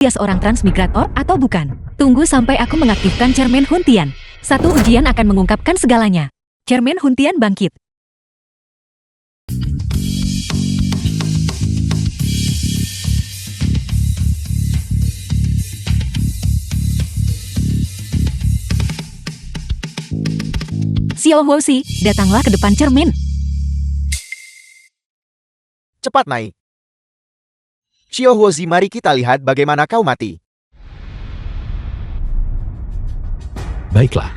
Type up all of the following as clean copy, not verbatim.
Dia seorang transmigrator atau bukan? Tunggu sampai aku mengaktifkan Cermin Huntian. Satu ujian akan mengungkapkan segalanya. Cermin Huntian bangkit. Xiao Huoxi, datanglah ke depan cermin. Cepat naik. Xiao Huoxi, mari kita lihat bagaimana kau mati. Baiklah.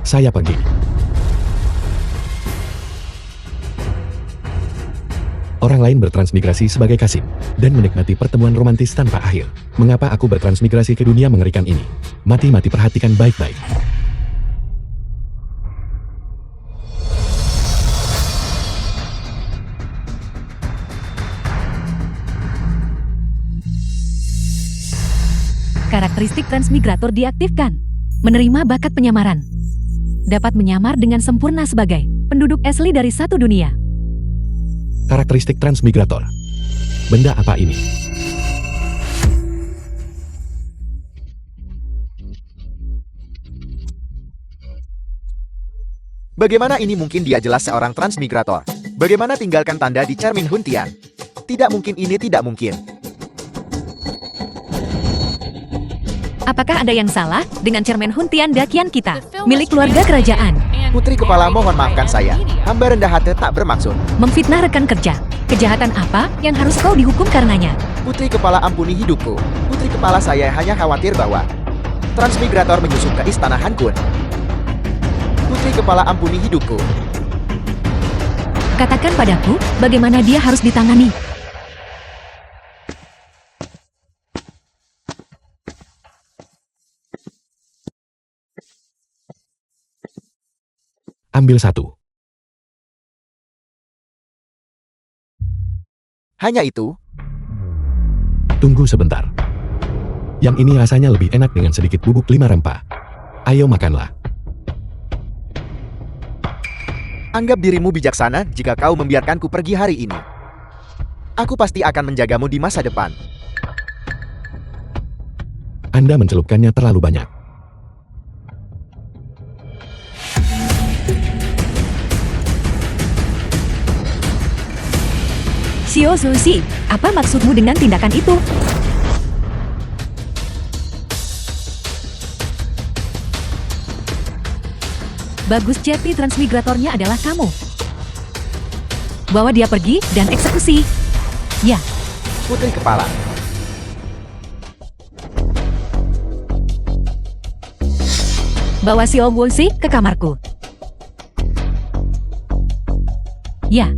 Saya pergi. Orang lain bertransmigrasi sebagai Kasim, dan menikmati pertemuan romantis tanpa akhir. Mengapa aku bertransmigrasi ke dunia mengerikan ini? Mati-mati perhatikan baik-baik. Karakteristik transmigrator diaktifkan. Menerima bakat penyamaran. Dapat menyamar dengan sempurna sebagai penduduk asli dari satu dunia. Karakteristik transmigrator. Benda apa ini? Bagaimana ini mungkin? Dia jelas seorang transmigrator. Bagaimana tinggalkan tanda di Cermin Huntian? Tidak mungkin, ini tidak mungkin. Apakah ada yang salah dengan Cermin Huntian Dakian kita, milik keluarga kerajaan? Putri Kepala, mohon maafkan saya. Hamba rendah hati tak bermaksud. Memfitnah rekan kerja. Kejahatan apa yang harus kau dihukum karenanya? Putri Kepala, ampuni hidupku. Putri Kepala, saya hanya khawatir bahwa transmigrator menyusup ke istana Han Kun. Putri Kepala, ampuni hidupku. Katakan padaku, bagaimana dia harus ditangani? Ambil satu. Hanya itu? Tunggu sebentar. Yang ini rasanya lebih enak dengan sedikit bubuk 5 rempah. Ayo makanlah. Anggap dirimu bijaksana jika kau membiarkanku pergi hari ini. Aku pasti akan menjagamu di masa depan. Anda mencelupkannya terlalu banyak. Xiao Huoxi, apa maksudmu dengan tindakan itu? Bagus, jadi transmigratornya adalah kamu. Bawa dia pergi dan eksekusi. Ya. Putri Kepala. Bawa Xiao Huoxi ke kamarku. Ya.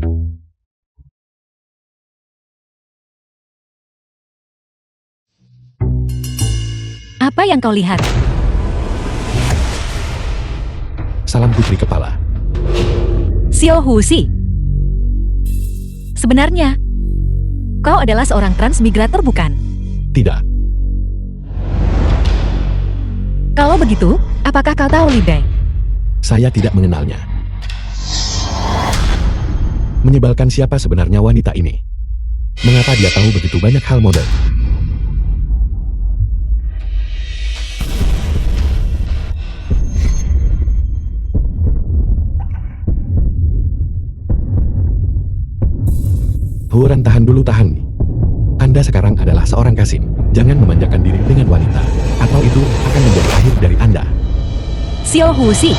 Apa yang kau lihat? Salam Putri Kepala. Xiao Huoxi. Sebenarnya, kau adalah seorang transmigrator, bukan? Tidak. Kalau begitu, apakah kau tahu Li Bei? Saya tidak mengenalnya. Menyebalkan, siapa sebenarnya wanita ini? Mengapa dia tahu begitu banyak hal model? Huran, tahan dulu, tahan. Anda sekarang adalah seorang Kasim. Jangan memanjakan diri dengan wanita, atau itu akan menjadi akhir dari Anda. Xiao Huoxi,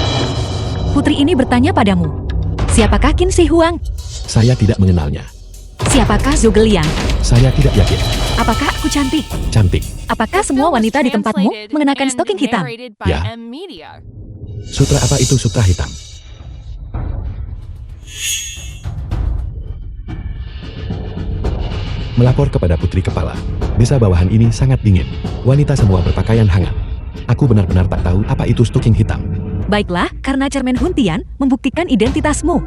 putri ini bertanya padamu. Siapakah Qin Shi Huang? Saya tidak mengenalnya. Siapakah Zhuge Liang? Saya tidak yakin. Apakah aku cantik? Cantik. Apakah semua wanita di tempatmu mengenakan stoking hitam? Ya. Sutra apa itu sutra hitam? Melapor kepada Putri Kepala. Desa bawahan ini sangat dingin. Wanita semua berpakaian hangat. Aku benar-benar tak tahu apa itu stoking hitam. Baiklah, karena Cermin Huntian membuktikan identitasmu.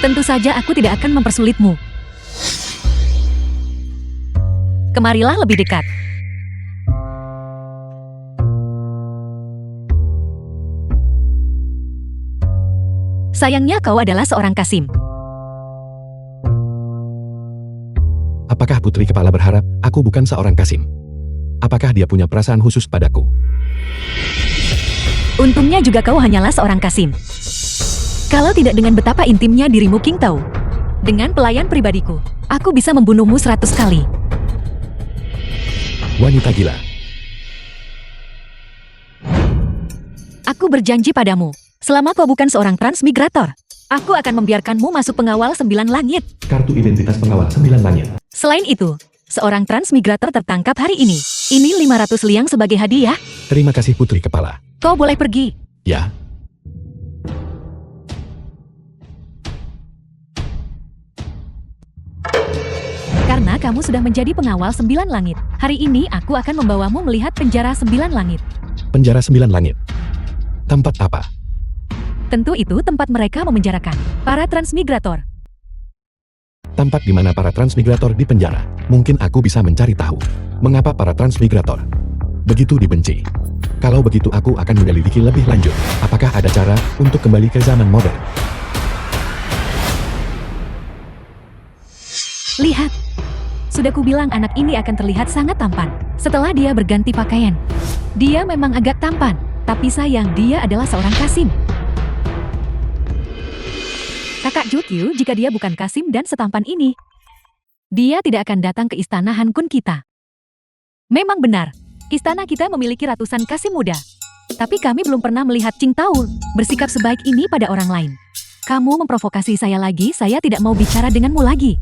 Tentu saja aku tidak akan mempersulitmu. Kemarilah lebih dekat. Sayangnya kau adalah seorang Kasim. Apakah Putri Kepala berharap aku bukan seorang Kasim? Apakah dia punya perasaan khusus padaku? Untungnya juga kau hanyalah seorang Kasim. Kalau tidak dengan betapa intimnya dirimu King Tao. Dengan pelayan pribadiku, aku bisa membunuhmu 100 kali. Wanita gila. Aku berjanji padamu, selama kau bukan seorang transmigrator, aku akan membiarkanmu masuk pengawal 9 langit. Kartu identitas pengawal 9 langit. Selain itu, seorang transmigrator tertangkap hari ini. Ini 500 liang sebagai hadiah. Terima kasih Putri Kepala. Kau boleh pergi. Ya. Karena kamu sudah menjadi pengawal 9 langit. Hari ini aku akan membawamu melihat penjara 9 langit. Penjara 9 langit. Tempat apa? Tentu itu tempat mereka memenjarakan para transmigrator. Tempat di mana para transmigrator dipenjara. Mungkin aku bisa mencari tahu mengapa para transmigrator begitu dibenci. Kalau begitu aku akan menyelidiki lebih lanjut. Apakah ada cara untuk kembali ke zaman modern? Lihat. Sudah kubilang anak ini akan terlihat sangat tampan setelah dia berganti pakaian. Dia memang agak tampan, tapi sayang dia adalah seorang Kasim. Kakak Jukyu jika dia bukan Kasim dan setampan ini, dia tidak akan datang ke istana Han Kun kita. Memang benar, istana kita memiliki ratusan Kasim muda. Tapi kami belum pernah melihat Qing Tao bersikap sebaik ini pada orang lain. Kamu memprovokasi saya lagi, saya tidak mau bicara denganmu lagi.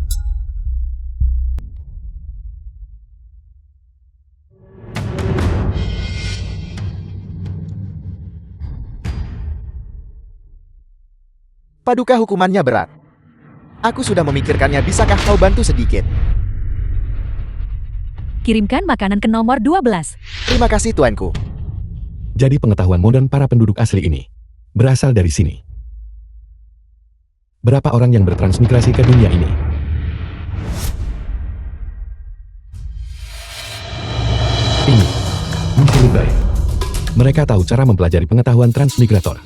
Paduka hukumannya berat. Aku sudah memikirkannya, bisakah kau bantu sedikit? Kirimkan makanan ke nomor 12. Terima kasih tuanku. Jadi pengetahuan modern para penduduk asli ini berasal dari sini. Berapa orang yang bertransmigrasi ke dunia ini? Ini Mungkin baik. Mereka tahu cara mempelajari pengetahuan transmigrator.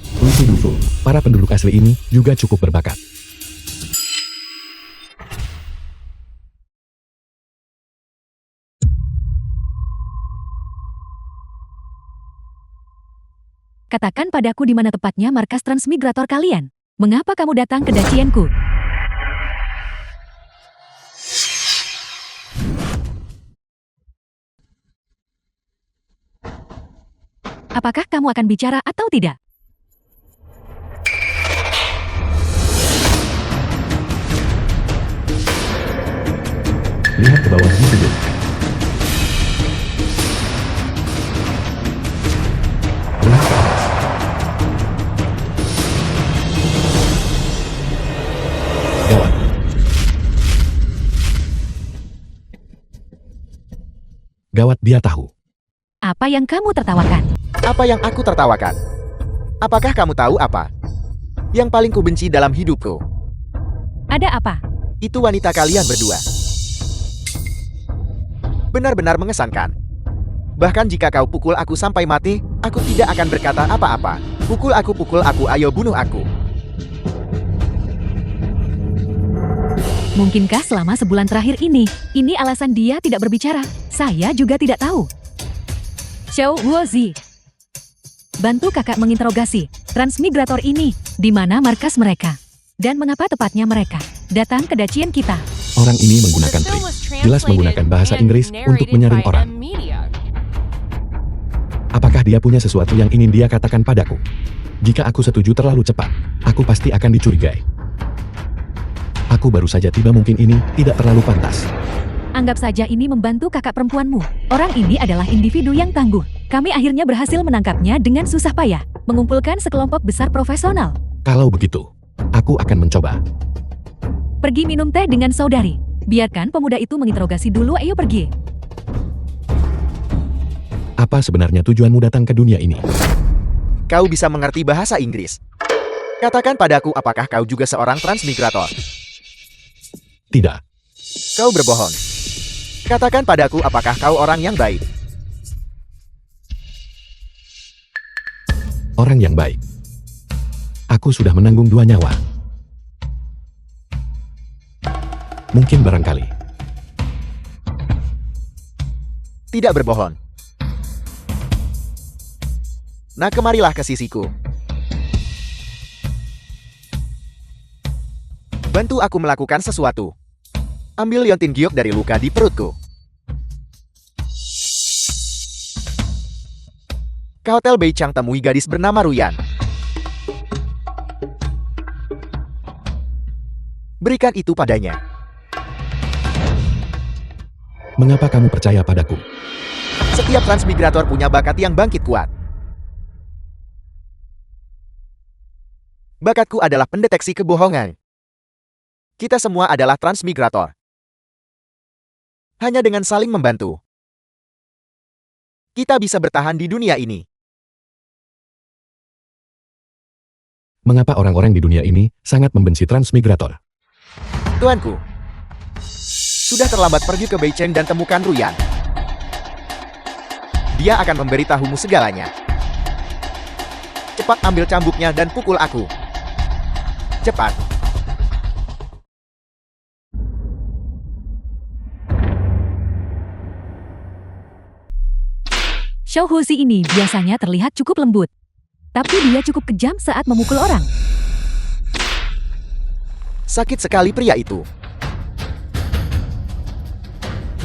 Para penduduk asli ini juga cukup berbakat. Katakan padaku di mana tepatnya markas transmigrator kalian. Mengapa kamu datang ke Dacianku? Apakah kamu akan bicara atau tidak? Lihat ke bawah di sudut. Lihat ke atas. Gawat. Gawat, dia tahu. Apa yang kamu tertawakan? Apa yang aku tertawakan? Apakah kamu tahu apa yang paling kubenci dalam hidupku? Ada apa? Itu wanita kalian berdua. Benar-benar mengesankan. Bahkan jika kau pukul aku sampai mati, aku tidak akan berkata apa-apa. Pukul aku, ayo bunuh aku. Mungkinkah selama sebulan terakhir ini alasan dia tidak berbicara? Saya juga tidak tahu. Xiao Wuozi, bantu kakak menginterogasi transmigrator ini. Di mana markas mereka? Dan mengapa tepatnya mereka datang ke Dacian kita? Orang ini menggunakan trik. Jelas menggunakan bahasa Inggris untuk menyaring orang. Apakah dia punya sesuatu yang ingin dia katakan padaku? Jika aku setuju terlalu cepat, aku pasti akan dicurigai. Aku baru saja tiba, mungkin ini tidak terlalu pantas. Anggap saja ini membantu kakak perempuanmu. Orang ini adalah individu yang tangguh. Kami akhirnya berhasil menangkapnya dengan susah payah, mengumpulkan sekelompok besar profesional. Kalau begitu, aku akan mencoba. Pergi minum teh dengan saudari. Biarkan pemuda itu menginterogasi dulu, ayo pergi. Apa sebenarnya tujuanmu datang ke dunia ini? Kau bisa mengerti bahasa Inggris. Katakan padaku, apakah kau juga seorang transmigrator? Tidak. Kau berbohong. Katakan padaku, apakah kau orang yang baik? Orang yang baik. Aku sudah menanggung 2 nyawa. Mungkin barangkali. Tidak berbohong. Nah, kemarilah ke sisiku. Bantu aku melakukan sesuatu. Ambil liontin giok dari luka di perutku. Ke Hotel Beichang temui gadis bernama Ruyan. Berikan itu padanya. Mengapa kamu percaya padaku? Setiap transmigrator punya bakat yang bangkit kuat. Bakatku adalah pendeteksi kebohongan. Kita semua adalah transmigrator. Hanya dengan saling membantu, kita bisa bertahan di dunia ini. Mengapa orang-orang di dunia ini sangat membenci transmigrator? Tuanku, sudah terlambat pergi ke Beicheng dan temukan Ruyan. Dia akan memberitahumu segalanya. Cepat ambil cambuknya dan pukul aku. Cepat. Xiao Huzi ini biasanya terlihat cukup lembut. Tapi dia cukup kejam saat memukul orang. Sakit sekali pria itu.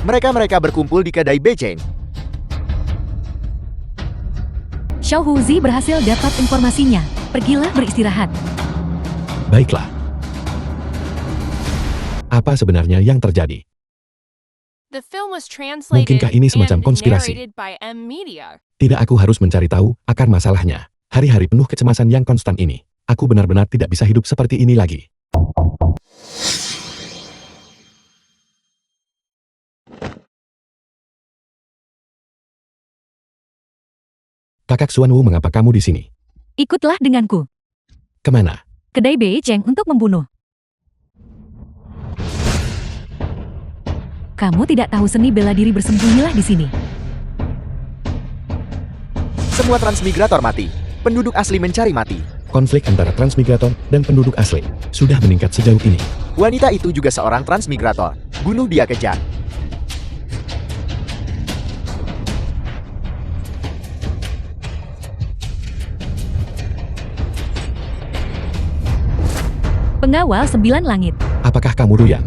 Mereka berkumpul di kedai Beicheng. Xiao Huzi berhasil dapat informasinya. Pergilah beristirahat. Baiklah. Apa sebenarnya yang terjadi? Mungkinkah ini semacam konspirasi? Tidak, aku harus mencari tahu akar masalahnya. Hari-hari penuh kecemasan yang konstan ini. Aku benar-benar tidak bisa hidup seperti ini lagi. Kakak Xuanwu, mengapa kamu di sini? Ikutlah denganku. Kemana? Kedai Beicheng untuk membunuh. Kamu tidak tahu seni bela diri, bersembunyilah di sini. Semua transmigrator mati. Penduduk asli mencari mati. Konflik antara transmigrator dan penduduk asli sudah meningkat sejauh ini. Wanita itu juga seorang transmigrator. Bunuh dia kejam. Pengawal 9 langit. Apakah kamu Ruyan?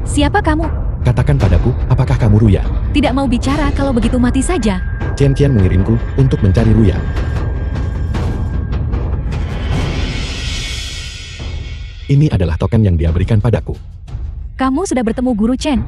Siapa kamu? Katakan padaku, apakah kamu Ruyan? Tidak mau bicara, kalau begitu mati saja. Chen Qian mengirimku untuk mencari Ruyan. Ini adalah token yang dia berikan padaku. Kamu sudah bertemu Guru Chen.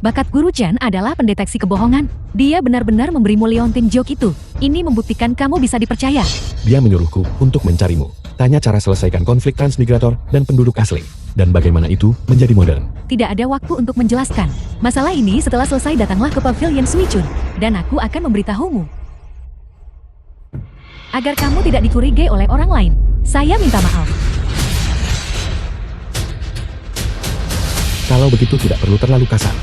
Bakat Guru Chen adalah pendeteksi kebohongan. Dia benar-benar memberimu liontin giok itu. Ini membuktikan kamu bisa dipercaya. Dia menyuruhku untuk mencarimu. Tanya cara selesaikan konflik transmigrator dan penduduk asli. Dan bagaimana itu menjadi modern. Tidak ada waktu untuk menjelaskan. Masalah ini setelah selesai datanglah ke Pavilion Suichun. Dan aku akan memberitahumu. Agar kamu tidak dicurigai oleh orang lain. Saya minta maaf. Kalau begitu tidak perlu terlalu kasar.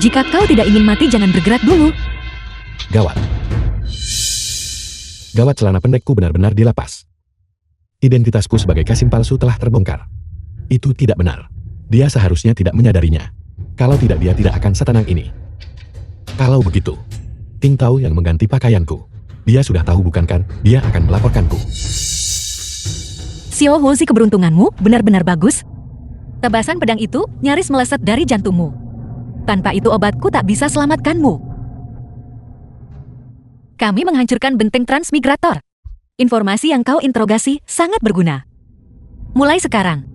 Jika kau tidak ingin mati, jangan bergerak dulu. Gawat. Gawat, celana pendekku benar-benar dilepas. Identitasku sebagai Kasim palsu telah terbongkar. Itu tidak benar. Dia seharusnya tidak menyadarinya. Kalau tidak, dia tidak akan setenang ini. Kalau begitu, Ting Tao yang mengganti pakaianku. Dia sudah tahu, bukan kan? Dia akan melaporkanku. Xiao Huzi, keberuntunganmu benar-benar bagus. Tebasan pedang itu nyaris meleset dari jantungmu. Tanpa itu obatku tak bisa selamatkanmu. Kami menghancurkan benteng transmigrator. Informasi yang kau interogasi sangat berguna. Mulai sekarang,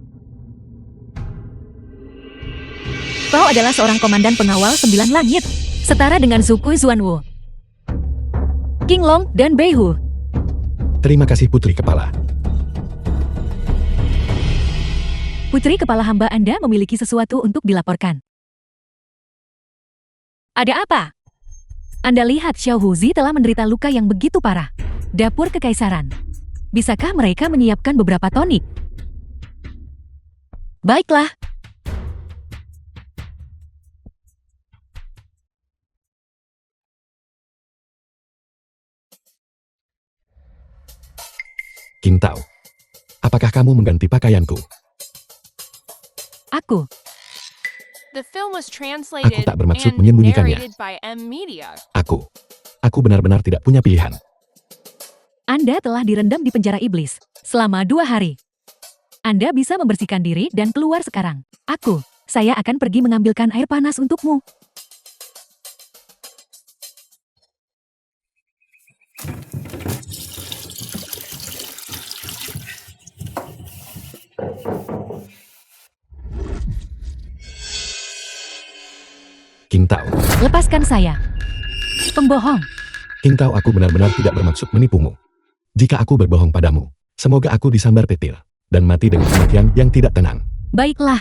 kau adalah seorang komandan pengawal 9 langit, setara dengan Zukui Xuanwu, King Long, dan Bei Hu. Terima kasih, Putri Kepala. Putri Kepala, hamba Anda memiliki sesuatu untuk dilaporkan. Ada apa? Anda lihat Xiao Huzi telah menderita luka yang begitu parah. Dapur Kekaisaran. Bisakah mereka menyiapkan beberapa tonik? Baiklah. Qingtao, apakah kamu mengganti pakaianku? Aku. Aku tak bermaksud menyembunyikannya. Aku benar-benar tidak punya pilihan. Anda telah direndam di penjara iblis selama 2 hari. Anda bisa membersihkan diri dan keluar sekarang. Saya akan pergi mengambilkan air panas untukmu. Qingtao, Lepaskan saya. Pembohong. Qingtao, aku benar-benar tidak bermaksud menipumu. Jika aku berbohong padamu, semoga aku disambar petir dan mati dengan kematian yang tidak tenang. Baiklah.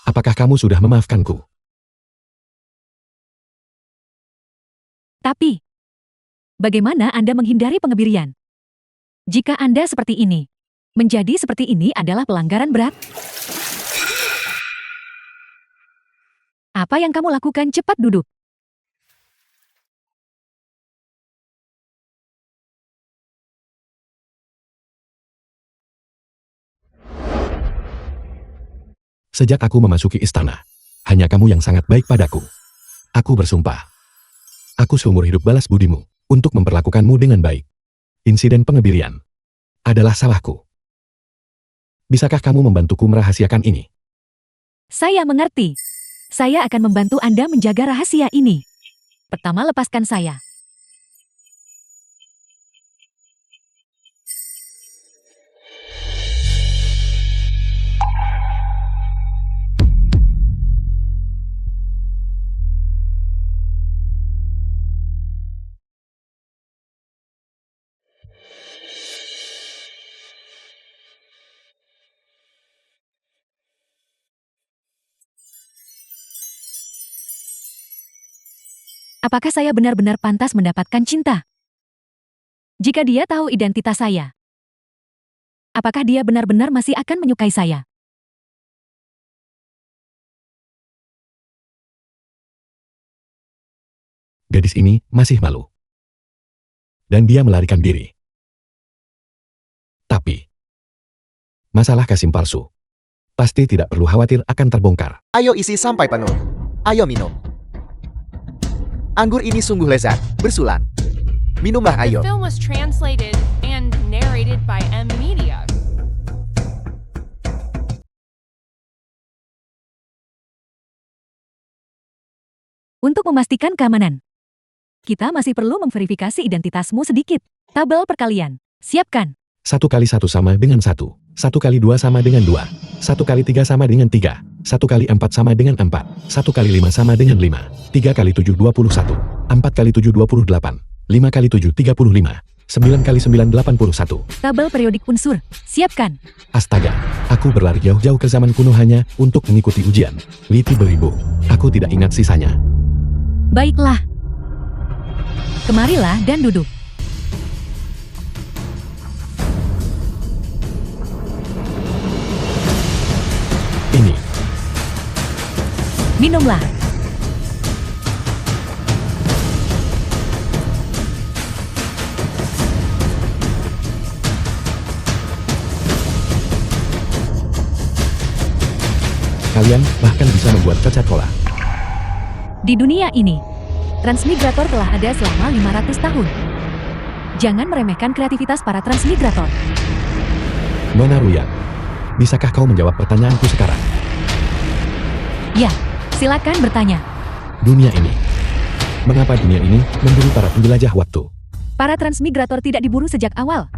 Apakah kamu sudah memaafkanku? Tapi, bagaimana Anda menghindari pengebirian? Jika Anda seperti ini, menjadi seperti ini adalah pelanggaran berat. Apa yang kamu lakukan? Cepat duduk. Sejak aku memasuki istana, hanya kamu yang sangat baik padaku. Aku bersumpah. Aku seumur hidup balas budimu untuk memperlakukanmu dengan baik. Insiden pengebirian adalah salahku. Bisakah kamu membantuku merahasiakan ini? Saya mengerti. Saya akan membantu Anda menjaga rahasia ini. Pertama, lepaskan saya. Apakah saya benar-benar pantas mendapatkan cinta? Jika dia tahu identitas saya, apakah dia benar-benar masih akan menyukai saya? Gadis ini masih malu. Dan dia melarikan diri. Tapi, masalah Kasim palsu pasti tidak perlu khawatir akan terbongkar. Ayo isi sampai penuh. Ayo minum. Anggur ini sungguh lezat, bersulan. Minumlah ayo. The film was translated and narrated by M Media. Untuk memastikan keamanan, kita masih perlu memverifikasi identitasmu sedikit. Tabel perkalian. Siapkan. 1 kali 1 sama dengan 1. 1 kali 2 sama dengan 2. 1 kali 3 sama dengan 3. 1 kali 4 sama dengan 4. 1 kali 5 sama dengan 5. 3 kali 7 21. 4 kali 7 28. 5 kali 7 35. 9 kali 9 81. Tabel periodik unsur. Siapkan. Astaga, aku berlari jauh-jauh ke zaman kuno hanya untuk mengikuti ujian. Liti beribu. Aku tidak ingat sisanya. Baiklah. Kemarilah dan duduk. Ini, Minumlah. kalian bahkan bisa membuat Coca-Cola. Di dunia ini, transmigrator telah ada selama 500 tahun. Jangan meremehkan kreativitas para transmigrator. Nona Ruyan, bisakah kau menjawab pertanyaanku sekarang? Ya, silakan bertanya. Dunia ini. Mengapa dunia ini memburu para penjelajah waktu? Para transmigrator tidak diburu sejak awal.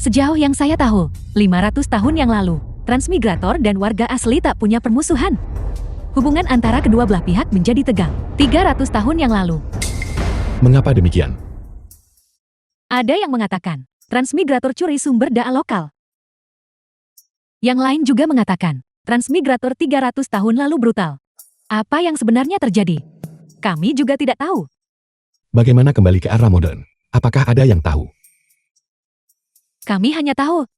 Sejauh yang saya tahu, 500 tahun yang lalu, transmigrator dan warga asli tak punya permusuhan. Hubungan antara kedua belah pihak menjadi tegang. 300 tahun yang lalu. Mengapa demikian? Ada yang mengatakan, transmigrator curi sumber daya lokal. Yang lain juga mengatakan, transmigrator 300 tahun lalu brutal. Apa yang sebenarnya terjadi? Kami juga tidak tahu. Bagaimana kembali ke era modern? Apakah ada yang tahu? Kami hanya tahu.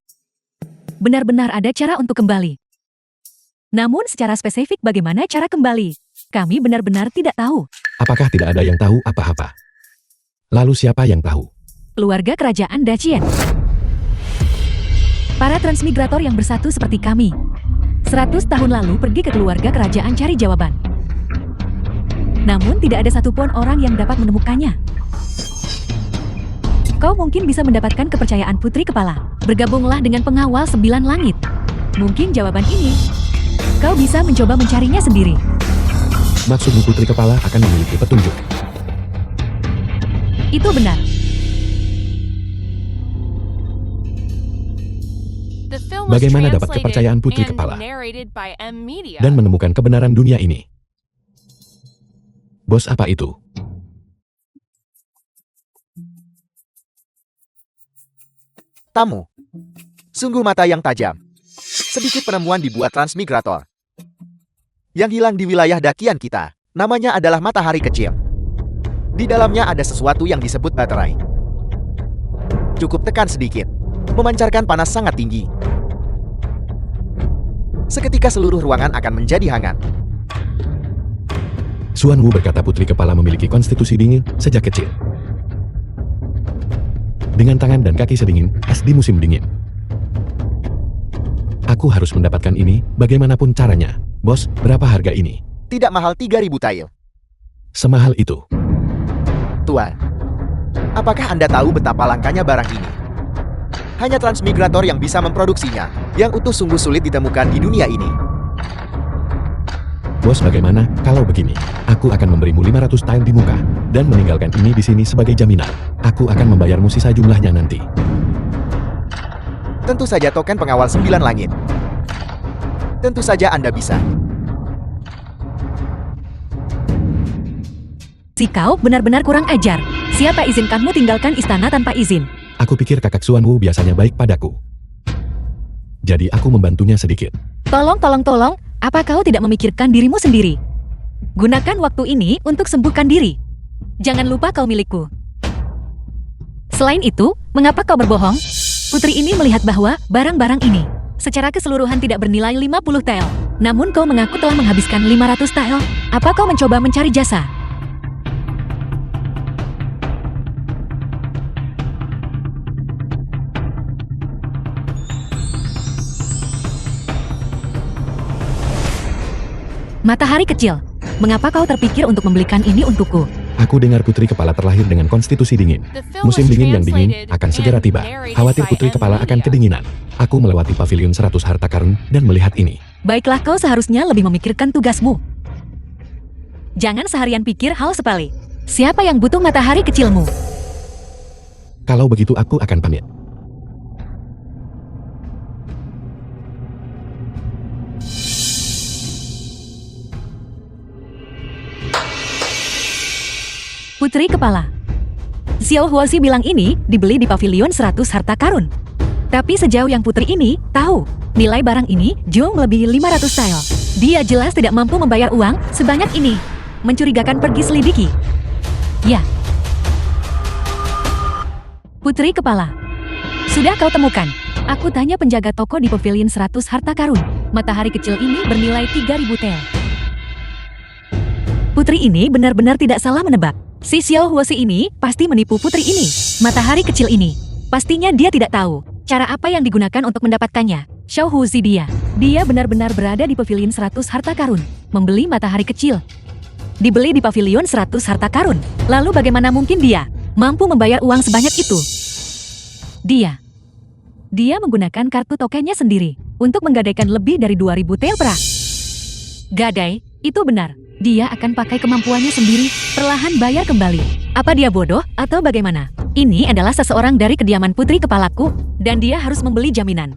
Benar-benar ada cara untuk kembali. Namun secara spesifik bagaimana cara kembali? Kami benar-benar tidak tahu. Apakah tidak ada yang tahu apa-apa? Lalu siapa yang tahu? Keluarga kerajaan Dachien. Para transmigrator yang bersatu seperti kami. 100 tahun lalu pergi ke keluarga kerajaan cari jawaban. Namun tidak ada satupun orang yang dapat menemukannya. Kau mungkin bisa mendapatkan kepercayaan Putri Kepala. Bergabunglah dengan pengawal 9 langit. Mungkin jawaban ini. Kau bisa mencoba mencarinya sendiri. Maksudmu Putri Kepala akan memiliki petunjuk? Itu benar. The film was Bagaimana dapat translated kepercayaan Putri and Kepala narrated by M Media. dan menemukan kebenaran dunia ini? Bos, apa itu? Tamu. Sungguh mata yang tajam. Sedikit penemuan dibuat transmigrator. Yang hilang di wilayah dakian kita. Namanya adalah matahari kecil. Di dalamnya ada sesuatu yang disebut baterai. Cukup tekan sedikit. Memancarkan panas sangat tinggi. Seketika seluruh ruangan akan menjadi hangat. Xuan Wu berkata Putri Kepala memiliki konstitusi dingin sejak kecil. Dengan tangan dan kaki sedingin es di musim dingin. Aku harus mendapatkan ini bagaimanapun caranya. Bos, berapa harga ini? Tidak mahal 3.000 tael. Semahal itu. Tuan, apakah Anda tahu betapa langkanya barang ini? Hanya transmigrator yang bisa memproduksinya. Yang utuh sungguh sulit ditemukan di dunia ini. Bos, bagaimana kalau begini? Aku akan memberimu 500 tael di muka dan meninggalkan ini di sini sebagai jaminan. Aku akan membayarmu sisa jumlahnya nanti. Tentu saja token pengawal 9 langit. Tentu saja Anda bisa. Si kau benar-benar kurang ajar. Siapa izinkanmu tinggalkan istana tanpa izin? Aku pikir kakak Xuan Wu biasanya baik padaku. Jadi aku membantunya sedikit. Tolong. Apa kau tidak memikirkan dirimu sendiri? Gunakan waktu ini untuk sembuhkan diri. Jangan lupa kau milikku. Selain itu, mengapa kau berbohong? Putri ini melihat bahwa barang-barang ini secara keseluruhan tidak bernilai 50 tael. Namun kau mengaku telah menghabiskan 500 tael. Apa kau mencoba mencari jasa? Matahari kecil, mengapa kau terpikir untuk membelikan ini untukku? Aku dengar Putri Kepala terlahir dengan konstitusi dingin. The film Musim was dingin yang dingin translated akan segera and tiba. narrated Khawatir by Putri M Kepala akan Media. kedinginan. Aku melewati pavilion 100 harta karun dan melihat ini. Baiklah, kau seharusnya lebih memikirkan tugasmu. Jangan seharian pikir hal sepele. Siapa yang butuh matahari kecilmu? Kalau begitu aku akan pamit. Putri Kepala. Xiao Huoxi bilang ini dibeli di pavilion 100 harta karun. Tapi sejauh yang putri ini tahu, nilai barang ini jauh melebihi 500 tael. Dia jelas tidak mampu membayar uang sebanyak ini. Mencurigakan, pergi selidiki. Ya. Putri Kepala. Sudah kau temukan. Aku tanya penjaga toko di pavilion 100 harta karun. Matahari kecil ini bernilai 3.000 tael. Putri ini benar-benar tidak salah menebak. Si Xiao Huoxi ini pasti menipu putri ini. Matahari kecil ini. Pastinya dia tidak tahu cara apa yang digunakan untuk mendapatkannya. Xiao Huoxi dia benar-benar berada di pavilion 100 harta karun. Membeli matahari kecil. Dibeli di pavilion 100 harta karun. Lalu bagaimana mungkin dia mampu membayar uang sebanyak itu? Dia menggunakan kartu tokennya sendiri untuk menggadaikan lebih dari 2.000 tael perak. Gadai, itu benar. Dia akan pakai kemampuannya sendiri, perlahan bayar kembali. Apa dia bodoh atau bagaimana? Ini adalah seseorang dari kediaman Putri Kepalaku, dan dia harus membeli jaminan.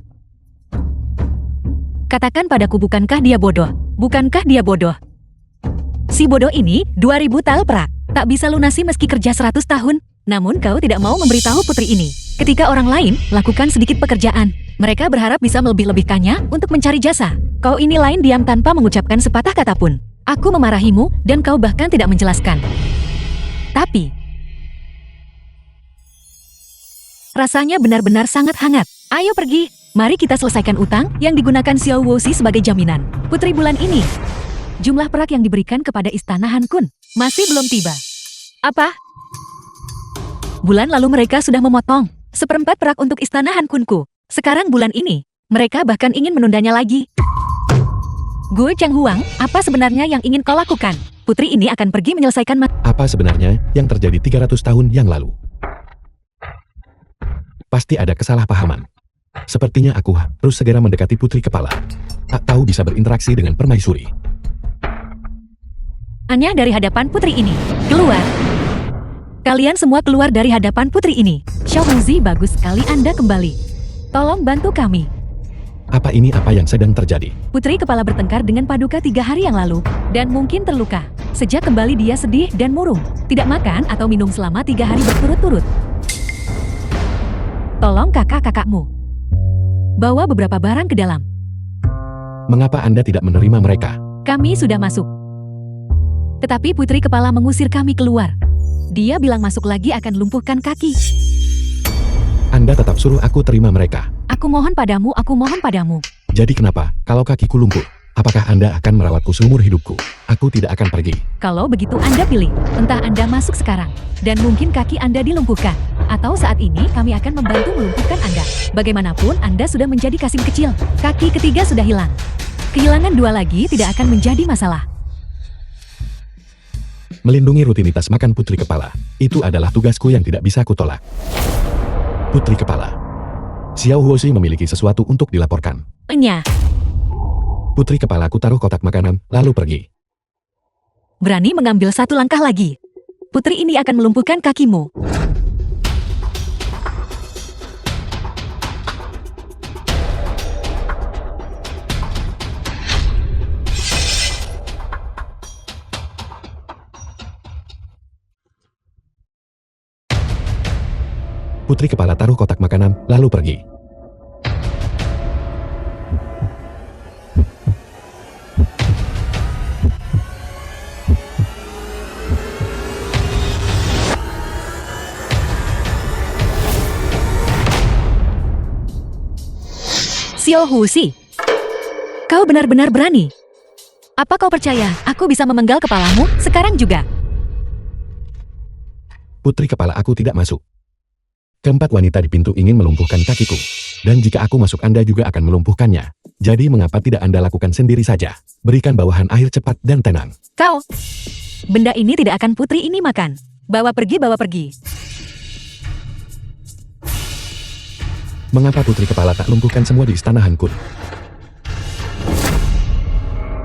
Katakan padaku, bukankah dia bodoh? Bukankah dia bodoh? Si bodoh ini 2.000 tael perak. Tak bisa lunasi meski kerja 100 tahun. Namun kau tidak mau memberitahu putri ini. Ketika orang lain lakukan sedikit pekerjaan, mereka berharap bisa melebih-lebihkannya untuk mencari jasa. Kau ini lain diam tanpa mengucapkan sepatah kata pun. Aku memarahimu dan kau bahkan tidak menjelaskan. Tapi rasanya benar-benar sangat hangat. Ayo pergi, mari kita selesaikan utang yang digunakan Xiao Huoxi sebagai jaminan. Putri bulan ini. Jumlah perak yang diberikan kepada Istana Han Kun masih belum tiba. Apa? Bulan lalu mereka sudah memotong seperempat perak untuk istana Han Kunku. Sekarang bulan ini, mereka bahkan ingin menundanya lagi. Gue Chang Huang, apa sebenarnya yang ingin kau lakukan? Putri ini akan pergi menyelesaikan Apa sebenarnya yang terjadi 300 tahun yang lalu? Pasti ada kesalahpahaman. Sepertinya aku harus segera mendekati putri kepala. Tak tahu bisa berinteraksi dengan permaisuri. hanya dari hadapan putri ini. Keluar. Kalian semua keluar dari hadapan putri ini. Xiao Hongzi, bagus sekali Anda kembali. Tolong bantu kami. Apa ini apa yang sedang terjadi? Putri kepala bertengkar dengan Paduka 3 hari yang lalu, dan mungkin terluka. Sejak kembali dia sedih dan murung. Tidak makan atau minum selama 3 hari berturut-turut. Tolong kakak-kakakmu. Bawa beberapa barang ke dalam. Mengapa Anda tidak menerima mereka? Kami sudah masuk. Tetapi putri kepala mengusir kami keluar. Dia bilang masuk lagi akan lumpuhkan kaki. Anda tetap suruh aku terima mereka. Aku mohon padamu, aku mohon padamu. Jadi kenapa, kalau kakiku lumpuh? Apakah Anda akan merawatku seumur hidupku? Aku tidak akan pergi. Kalau begitu Anda pilih, entah Anda masuk sekarang, dan mungkin kaki Anda dilumpuhkan. Atau saat ini kami akan membantu melumpuhkan Anda. Bagaimanapun Anda sudah menjadi Kasim kecil. Kaki ketiga sudah hilang. Kehilangan 2 lagi tidak akan menjadi masalah. Melindungi rutinitas makan putri kepala. Itu adalah tugasku yang tidak bisa kutolak. Putri kepala. Xiao Huoxi memiliki sesuatu untuk dilaporkan. Enya, Putri kepala aku taruh kotak makanan, lalu pergi. berani mengambil 1 langkah lagi. Putri ini akan melumpuhkan kakimu. Putri kepala taruh kotak makanan, lalu pergi. Xiao Husi, kau benar-benar berani. Apa kau percaya aku bisa memenggal kepalamu sekarang juga? Putri kepala aku tidak masuk. Keempat wanita di pintu ingin melumpuhkan kakiku. Dan jika aku masuk Anda juga akan melumpuhkannya. Jadi mengapa tidak Anda lakukan sendiri saja? Berikan bawahan air cepat dan tenang. Kau, benda ini tidak akan putri ini makan. Bawa pergi, bawa pergi. Mengapa putri kepala tak lumpuhkan semua di istana Han Kun?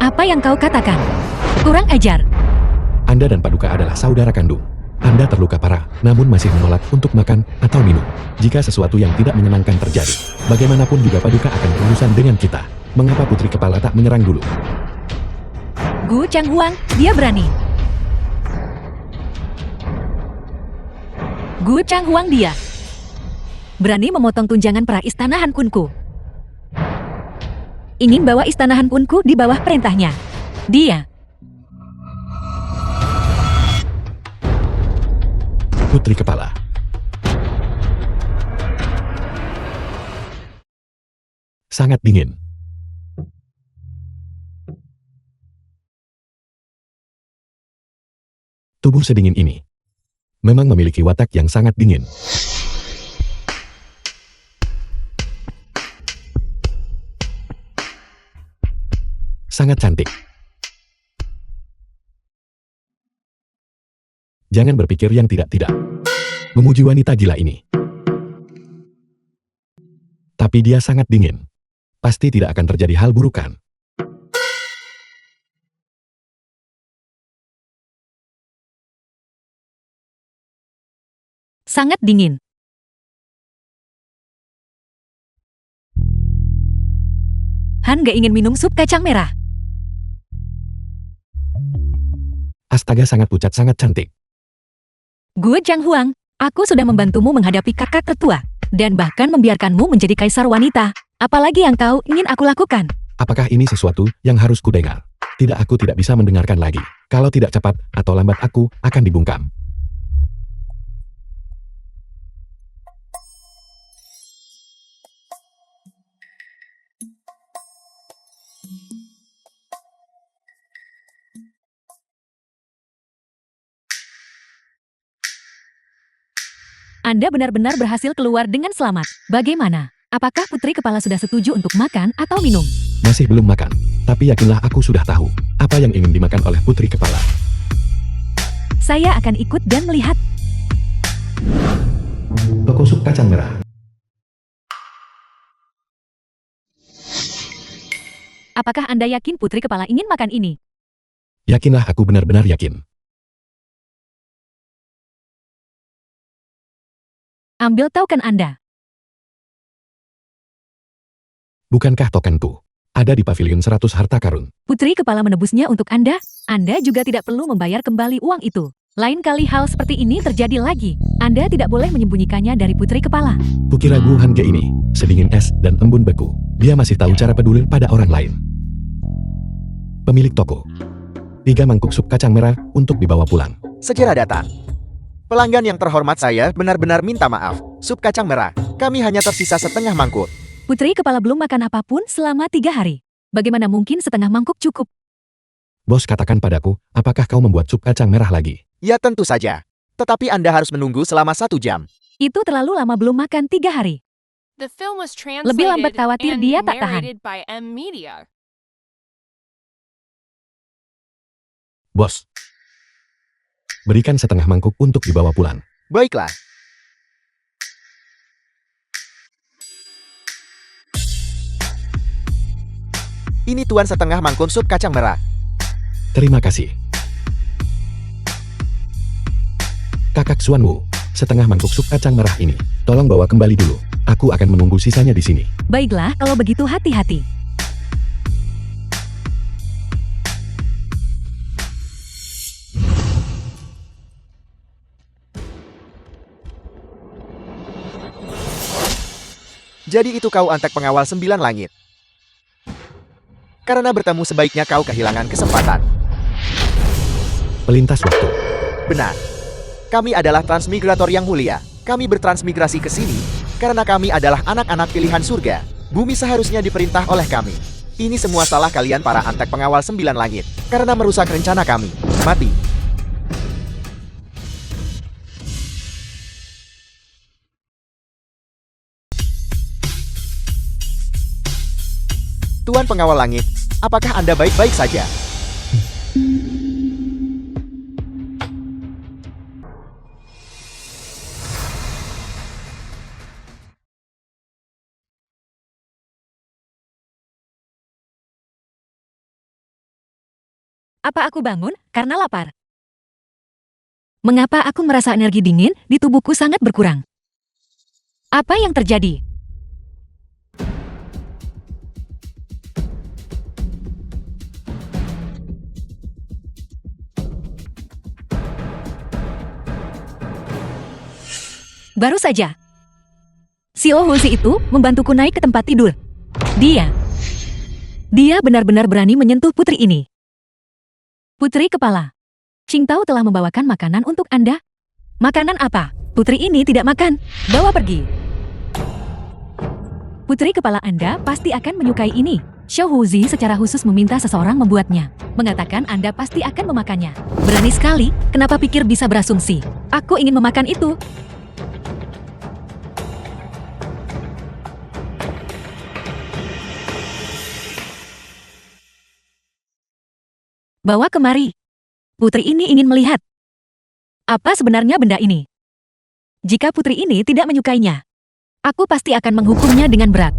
Apa yang kau katakan? Kurang ajar. Anda dan Paduka adalah saudara kandung. Anda terluka parah, namun masih menolak untuk makan atau minum. Jika sesuatu yang tidak menyenangkan terjadi, bagaimanapun juga Paduka akan berurusan dengan kita. Mengapa putri kepala tak menyerang dulu? Gu Chang Huang, dia berani. Gu Chang Huang dia. Berani memotong tunjangan pra istana Han Kunku. Ingin bawa istana Han Kunku di bawah perintahnya. Dia. Putri kepala. Sangat dingin. Tubuh sedingin ini memang memiliki watak yang sangat dingin. Sangat cantik. Jangan berpikir yang tidak-tidak. Memuji wanita gila ini. Tapi dia sangat dingin. Pasti tidak akan terjadi hal buruk kan? Sangat dingin. Han gak ingin minum sup kacang merah. Astaga, sangat pucat, sangat cantik. Gue Chang Huang, aku sudah membantumu menghadapi kakak tertua. Dan bahkan membiarkanmu menjadi kaisar wanita. Apalagi yang kau ingin aku lakukan? Apakah ini sesuatu yang harus kudengar? Tidak, aku tidak bisa mendengarkan lagi. Kalau tidak cepat atau lambat aku akan dibungkam. Anda benar-benar berhasil keluar dengan selamat. Bagaimana? Apakah Putri Kepala sudah setuju untuk makan atau minum? Masih belum makan. Tapi yakinlah aku sudah tahu apa yang ingin dimakan oleh Putri Kepala. Saya akan ikut dan melihat. Toko sup kacang merah. Apakah Anda yakin Putri Kepala ingin makan ini? Yakinlah aku benar-benar yakin. Ambil token Anda. Bukankah tokenku ada di pavilion 100 harta karun? Putri Kepala menebusnya untuk Anda. Anda juga tidak perlu membayar kembali uang itu. Lain kali hal seperti ini terjadi lagi. Anda tidak boleh menyembunyikannya dari Putri Kepala. Kukira Gu Hange ini sedingin es dan embun beku. Dia masih tahu cara peduli pada orang lain. Pemilik toko. 3 mangkuk sup kacang merah untuk dibawa pulang. Segera datang. Pelanggan yang terhormat, saya benar-benar minta maaf. Sup kacang merah, kami hanya tersisa setengah mangkuk. Putri Kepala belum makan apapun selama 3 hari. Bagaimana mungkin setengah mangkuk cukup? Bos, katakan padaku, apakah kau membuat sup kacang merah lagi? Ya tentu saja. Tetapi Anda harus menunggu selama 1 jam. Itu terlalu lama, belum makan 3 hari. The film was translated Lebih lambat, khawatir and dia tak tahan. narrated by M Media. Bos, berikan setengah mangkuk untuk dibawa pulang. Baiklah. Ini tuan setengah mangkuk sup kacang merah. Terima kasih. Kakak Suanwu, setengah mangkuk sup kacang merah ini. Tolong bawa kembali dulu. Aku akan menunggu sisanya di sini. Baiklah, kalau begitu hati-hati. Jadi itu kau antek pengawal 9 langit. Karena bertemu sebaiknya kau kehilangan kesempatan. Pelintas waktu. Benar. Kami adalah transmigrator yang mulia. Kami bertransmigrasi ke sini karena kami adalah anak-anak pilihan surga. Bumi seharusnya diperintah oleh kami. Ini semua salah kalian para antek pengawal 9 langit. Karena merusak rencana kami. Mati. Tuan pengawal langit, apakah Anda baik-baik saja? Apa aku bangun karena lapar? Mengapa aku merasa energi dingin di tubuhku sangat berkurang? Apa yang terjadi? Baru saja, si Ohuzi itu membantuku naik ke tempat tidur. Dia benar-benar berani menyentuh putri ini. Putri Kepala, Qingtao telah membawakan makanan untuk Anda. Makanan apa? Putri ini tidak makan. Bawa pergi. Putri Kepala Anda pasti akan menyukai ini. Xiao Huzi secara khusus meminta seseorang membuatnya. Mengatakan Anda pasti akan memakannya. Berani sekali, kenapa pikir bisa berasumsi? Aku ingin memakan itu. Bawa kemari. Putri ini ingin melihat. Apa sebenarnya benda ini? Jika putri ini tidak menyukainya, aku pasti akan menghukumnya dengan berat.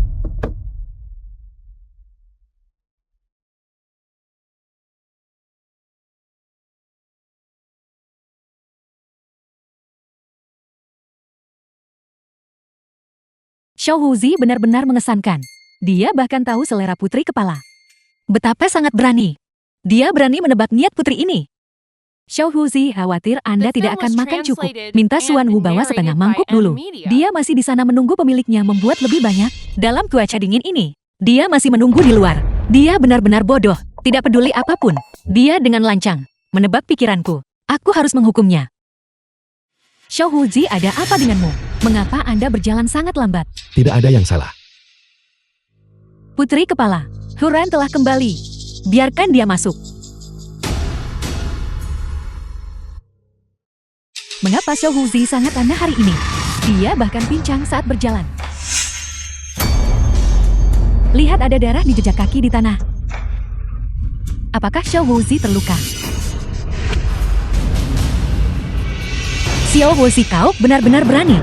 Xiao Huzi benar-benar mengesankan. Dia bahkan tahu selera Putri Kepala. Betapa sangat berani. Dia berani menebak niat putri ini. Xiao Huzi khawatir Anda The tidak film akan was makan cukup. translated Minta and Suan Wu bawa setengah narrated mangkuk by dulu. M Media. Dia masih di sana menunggu pemiliknya membuat lebih banyak. Dalam cuaca dingin ini, dia masih menunggu di luar. Dia benar-benar bodoh, tidak peduli apapun. Dia dengan lancang menebak pikiranku. Aku harus menghukumnya. Xiao Huzi, ada apa denganmu? Mengapa Anda berjalan sangat lambat? Tidak ada yang salah. Putri Kepala, Huran telah kembali. Biarkan dia masuk. Mengapa Xiao Huzi sangat aneh hari ini? Dia bahkan pincang saat berjalan. Lihat ada darah di jejak kaki di tanah. Apakah Xiao Wuzi terluka? Xiao Wuzi, kau benar-benar berani.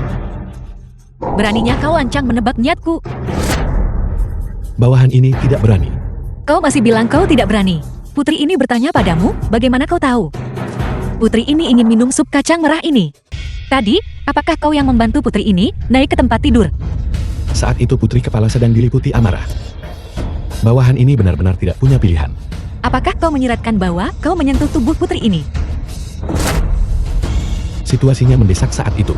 Beraninya kau ancang menebak niatku. Bawahan ini tidak berani. Kau masih bilang kau tidak berani. Putri ini bertanya padamu, bagaimana kau tahu? Putri ini ingin minum sup kacang merah ini. Tadi, apakah kau yang membantu putri ini naik ke tempat tidur? Saat itu putri kepala sedang diliputi amarah. Bawahan ini benar-benar tidak punya pilihan. Apakah kau menyiratkan bahwa kau menyentuh tubuh putri ini? Situasinya mendesak saat itu.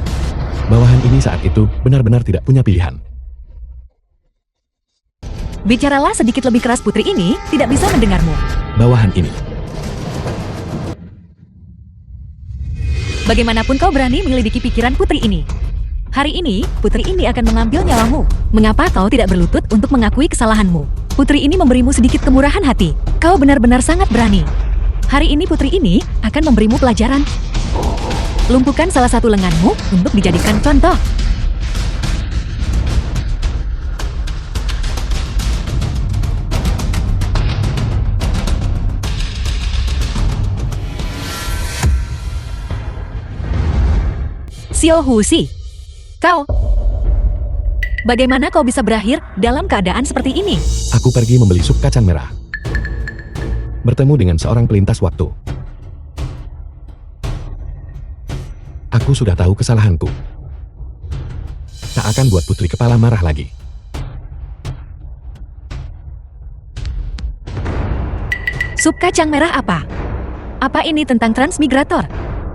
Bawahan ini saat itu benar-benar tidak punya pilihan. Bicaralah sedikit lebih keras, putri ini tidak bisa mendengarmu. Bawahan ini. Bagaimanapun kau berani menyelidiki pikiran putri ini. Hari ini, putri ini akan mengambil nyawamu. Mengapa kau tidak berlutut untuk mengakui kesalahanmu? Putri ini memberimu sedikit kemurahan hati. Kau benar-benar sangat berani. Hari ini putri ini akan memberimu pelajaran. Lumpuhkan salah satu lenganmu untuk dijadikan contoh. Xiao Wuzi, kau... Bagaimana kau bisa berakhir dalam keadaan seperti ini? Aku pergi membeli sup kacang merah. Bertemu dengan seorang pelintas waktu. Aku sudah tahu kesalahanku. Tak akan buat putri kepala marah lagi. Sup kacang merah apa? Apa ini tentang transmigrator?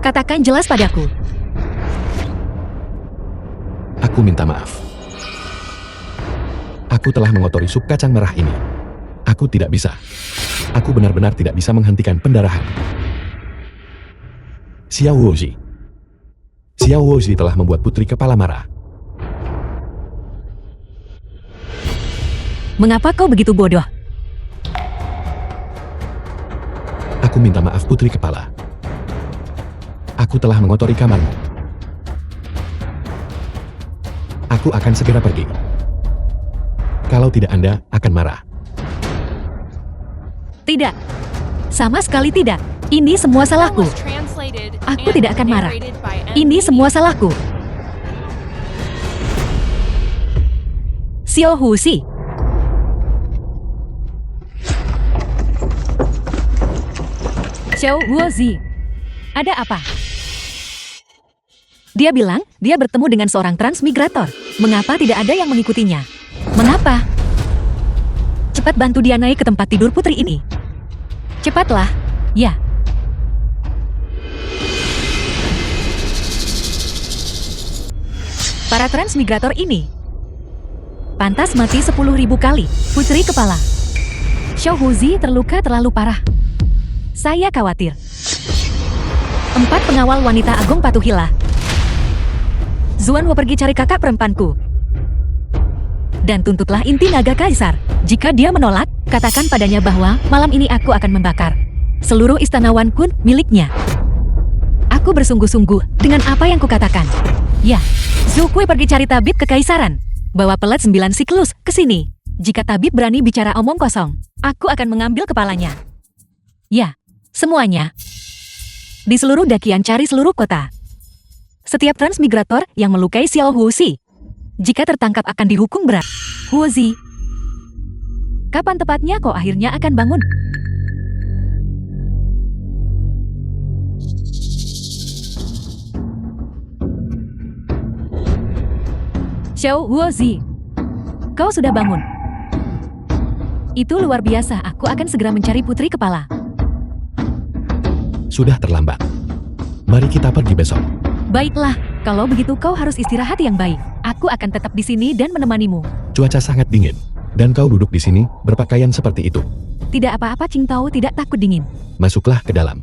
Katakan jelas padaku. Aku minta maaf. Aku telah mengotori sup kacang merah ini. Aku tidak bisa. Aku benar-benar tidak bisa menghentikan pendarahan. Xiao Wuzi. Xiao Wuzi telah membuat putri kepala marah. Mengapa kau begitu bodoh? Aku minta maaf putri kepala. Aku telah mengotori kamarmu. Aku akan segera pergi. Kalau tidak, Anda akan marah. Tidak. Sama sekali tidak. Ini semua salahku. Was translated Aku and tidak akan marah. narrated by Ini MV. semua salahku. Xiao Wuzi. Xiao Wuzi. Ada apa? Dia bilang dia bertemu dengan seorang transmigrator. Mengapa tidak ada yang mengikutinya? Mengapa? Cepat bantu dia naik ke tempat tidur putri ini. Cepatlah. Ya. Para transmigrator ini pantas mati 10.000 kali. Putri kepala. Xiao Wuzi terluka terlalu parah. Saya khawatir. 4 pengawal wanita agung patuhilah. Zuan Wo pergi cari kakak perempuanku. Dan tuntutlah inti naga kaisar. Jika dia menolak, katakan padanya bahwa malam ini aku akan membakar seluruh istana Wan Kun miliknya. Aku bersungguh-sungguh dengan apa yang kukatakan. Ya, Zhu Kui pergi cari tabib kekaisaran. Bawa pelet 9 siklus ke sini. Jika tabib berani bicara omong kosong, aku akan mengambil kepalanya. Ya, semuanya. Di seluruh dakian cari seluruh kota. Setiap transmigrator yang melukai Xiao Wuzi, jika tertangkap akan dihukum berat. Wuzi, kapan tepatnya kau akhirnya akan bangun? Xiao Wuzi, kau sudah bangun. Itu luar biasa, aku akan segera mencari putri kepala. Sudah terlambat. Mari kita pergi besok. Baiklah, kalau begitu kau harus istirahat yang baik. Aku akan tetap di sini dan menemanimu. Cuaca sangat dingin. Dan kau duduk di sini, berpakaian seperti itu. Tidak apa-apa, Qingtao tidak takut dingin. Masuklah ke dalam.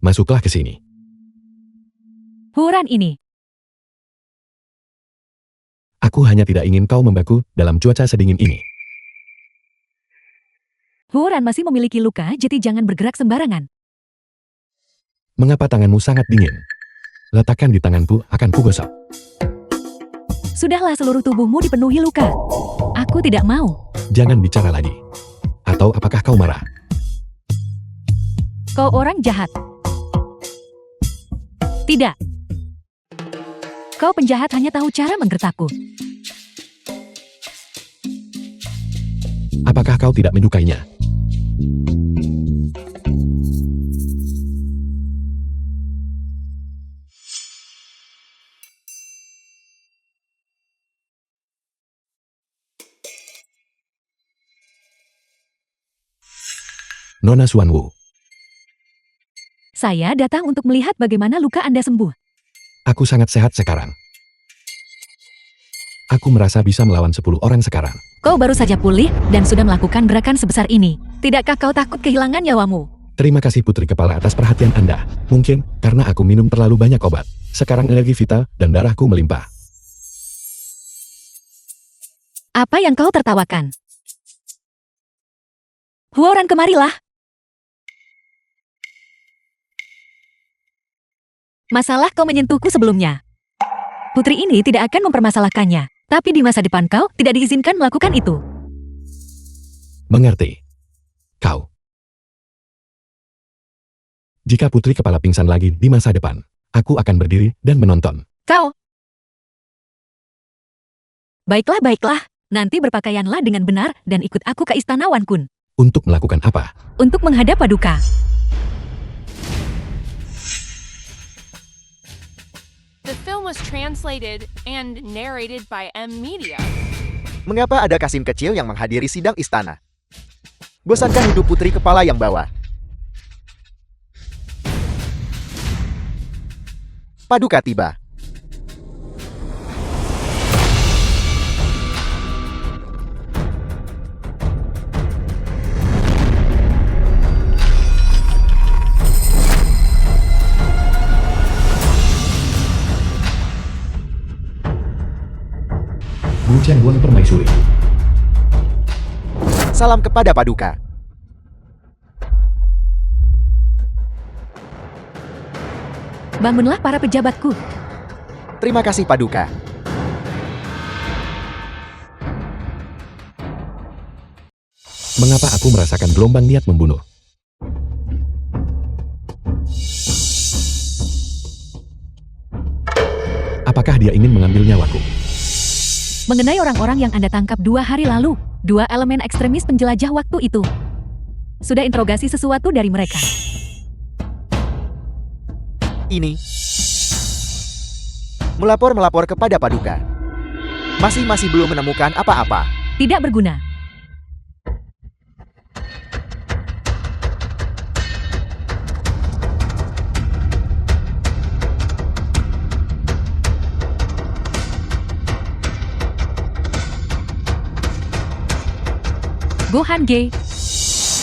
Masuklah ke sini. Huran ini. Aku hanya tidak ingin kau membeku dalam cuaca sedingin ini. Huran masih memiliki luka, jadi jangan bergerak sembarangan. Mengapa tanganmu sangat dingin? Letakkan di tanganku, akan kugosok. Sudahlah, seluruh tubuhmu dipenuhi luka. Aku tidak mau. Jangan bicara lagi. Atau apakah kau marah? Kau orang jahat. Tidak. Kau penjahat hanya tahu cara menggertakku. Apakah kau tidak menyukainya? Nona Xuanwu, Saya datang untuk melihat bagaimana luka Anda sembuh. aku sangat sehat sekarang. Aku merasa bisa melawan 10 orang sekarang. Kau baru saja pulih dan sudah melakukan gerakan sebesar ini. Tidakkah kau takut kehilangan nyawamu? Terima kasih Putri Kepala atas perhatian Anda. Mungkin karena aku minum terlalu banyak obat. Sekarang energi vital dan darahku melimpah. Apa yang kau tertawakan? Huoran, kemarilah. Masalah kau menyentuhku sebelumnya. Putri ini tidak akan mempermasalahkannya. Tapi di masa depan kau tidak diizinkan melakukan itu. Mengerti? Kau. Jika Putri Kepala pingsan lagi di masa depan, aku akan berdiri dan menonton. Kau. Baiklah, baiklah. Nanti berpakaianlah dengan benar dan ikut aku ke istana Wan Kun. Untuk melakukan apa? Untuk menghadap Paduka. The film was translated and narrated by M Media. Mengapa ada Kasim kecil yang menghadiri sidang istana? Bosankah hidup Putri Kepala yang bawa? Paduka tiba. Bu Chengguang Permaisuri. Salam kepada Paduka. Bangunlah para pejabatku. Terima kasih Paduka. Mengapa aku merasakan gelombang niat membunuh? Apakah dia ingin mengambil nyawaku? Mengenai orang-orang yang Anda tangkap 2 hari lalu, 2 elemen ekstremis penjelajah waktu itu. Sudah interogasi sesuatu dari mereka. Ini melapor kepada Paduka. Masih belum menemukan apa-apa. Tidak berguna. Gohan Ge,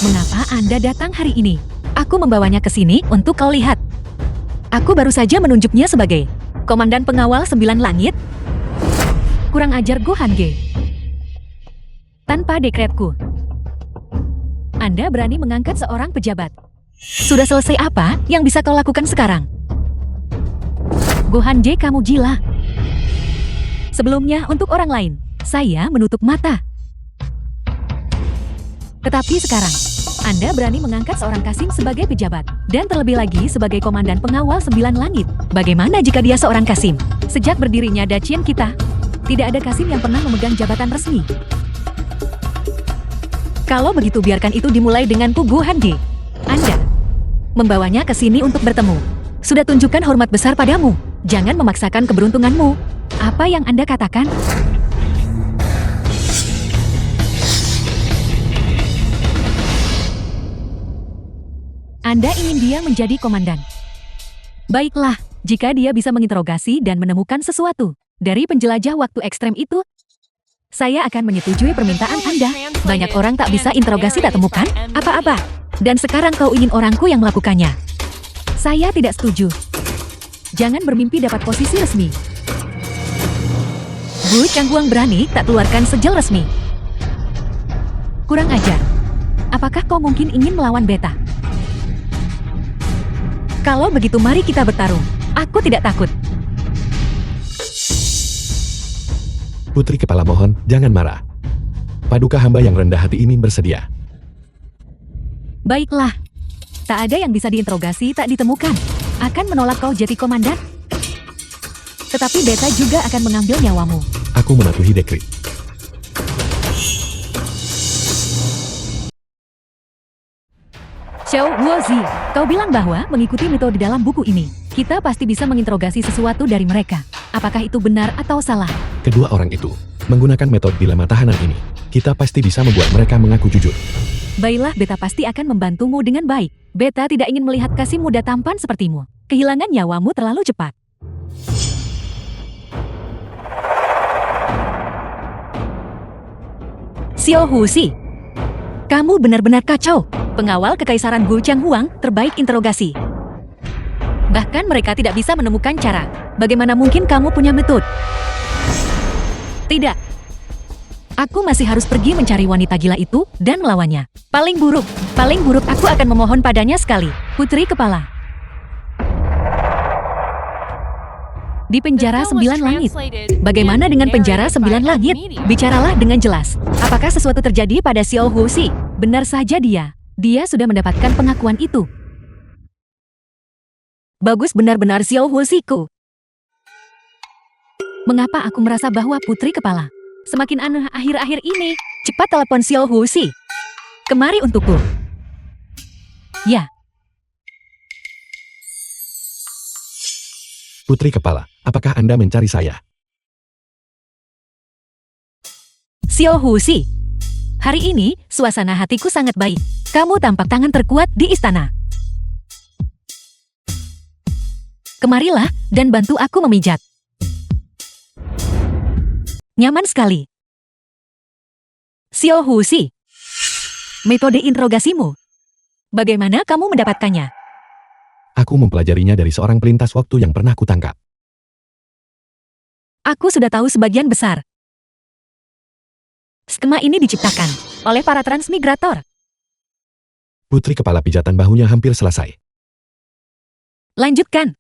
mengapa Anda datang hari ini? Aku membawanya ke sini untuk kau lihat. Aku baru saja menunjuknya sebagai Komandan Pengawal 9 Langit. Kurang ajar Gohan Ge. Tanpa dekretku, Anda berani mengangkat seorang pejabat. Sudah selesai apa yang bisa kau lakukan sekarang? Gohan Ge, kamu gila. Sebelumnya untuk orang lain, saya menutup mata. Tetapi sekarang, Anda berani mengangkat seorang Kasim sebagai pejabat, dan terlebih lagi sebagai Komandan Pengawal 9 Langit. Bagaimana jika dia seorang Kasim? Sejak berdirinya Dacian kita, tidak ada Kasim yang pernah memegang jabatan resmi. Kalau begitu biarkan itu dimulai denganku Gohan Ge. Anda membawanya ke sini untuk bertemu. Sudah tunjukkan hormat besar padamu. Jangan memaksakan keberuntunganmu. Apa yang Anda katakan? Anda ingin dia menjadi komandan. Baiklah, jika dia bisa menginterogasi dan menemukan sesuatu dari penjelajah waktu ekstrem itu, saya akan menyetujui permintaan Anda. Banyak orang tak bisa interogasi tak temukan apa-apa. Dan sekarang kau ingin orangku yang melakukannya. Saya tidak setuju. Jangan bermimpi dapat posisi resmi. Bu Changguang berani tak keluarkan sejel resmi. Kurang ajar. Apakah kau mungkin ingin melawan beta? Kalau begitu mari kita bertarung. Aku tidak takut. Putri Kepala mohon, jangan marah. Paduka hamba yang rendah hati ini bersedia. Baiklah. Tak ada yang bisa diinterogasi tak ditemukan. Akan menolak kau jadi komandan. Tetapi beta juga akan mengambil nyawamu. Aku mematuhi dekrit. Xiao Wuozi, kau bilang bahwa mengikuti metode dalam buku ini, kita pasti bisa menginterogasi sesuatu dari mereka. Apakah itu benar atau salah? Kedua orang itu menggunakan metode dilema tahanan ini. Kita pasti bisa membuat mereka mengaku jujur. Baiklah, beta pasti akan membantumu dengan baik. Beta tidak ingin melihat Kasim muda tampan sepertimu. Kehilangan nyawamu terlalu cepat. Xiao Husi, kamu benar-benar kacau. Pengawal Kekaisaran Gu Changhuang terbaik interogasi. Bahkan mereka tidak bisa menemukan cara. Bagaimana mungkin kamu punya metode? Tidak. Aku masih harus pergi mencari wanita gila itu dan melawannya. Paling buruk aku akan memohon padanya sekali. Putri Kepala. Di penjara 9 langit. Bagaimana dengan penjara 9 langit? Bicaralah dengan jelas. Apakah sesuatu terjadi pada Xiao Husi? Benar saja dia. Dia sudah mendapatkan pengakuan itu. Bagus, benar-benar Xiao Husiku. Mengapa aku merasa bahwa Putri Kepala semakin aneh akhir-akhir ini? Cepat telepon Xiao Husi. Kemari untukku. Ya. Putri Kepala, apakah Anda mencari saya? Xiao Husi. Hari ini, suasana hatiku sangat baik. Kamu tampak tangan terkuat di istana. Kemarilah dan bantu aku memijat. Nyaman sekali. Xiao Husi. Metode interogasimu. Bagaimana kamu mendapatkannya? Aku mempelajarinya dari seorang pelintas waktu yang pernah kutangkap. Aku sudah tahu sebagian besar. Skema ini diciptakan oleh para transmigrator. Putri Kepala pijatan bahunya hampir selesai. Lanjutkan.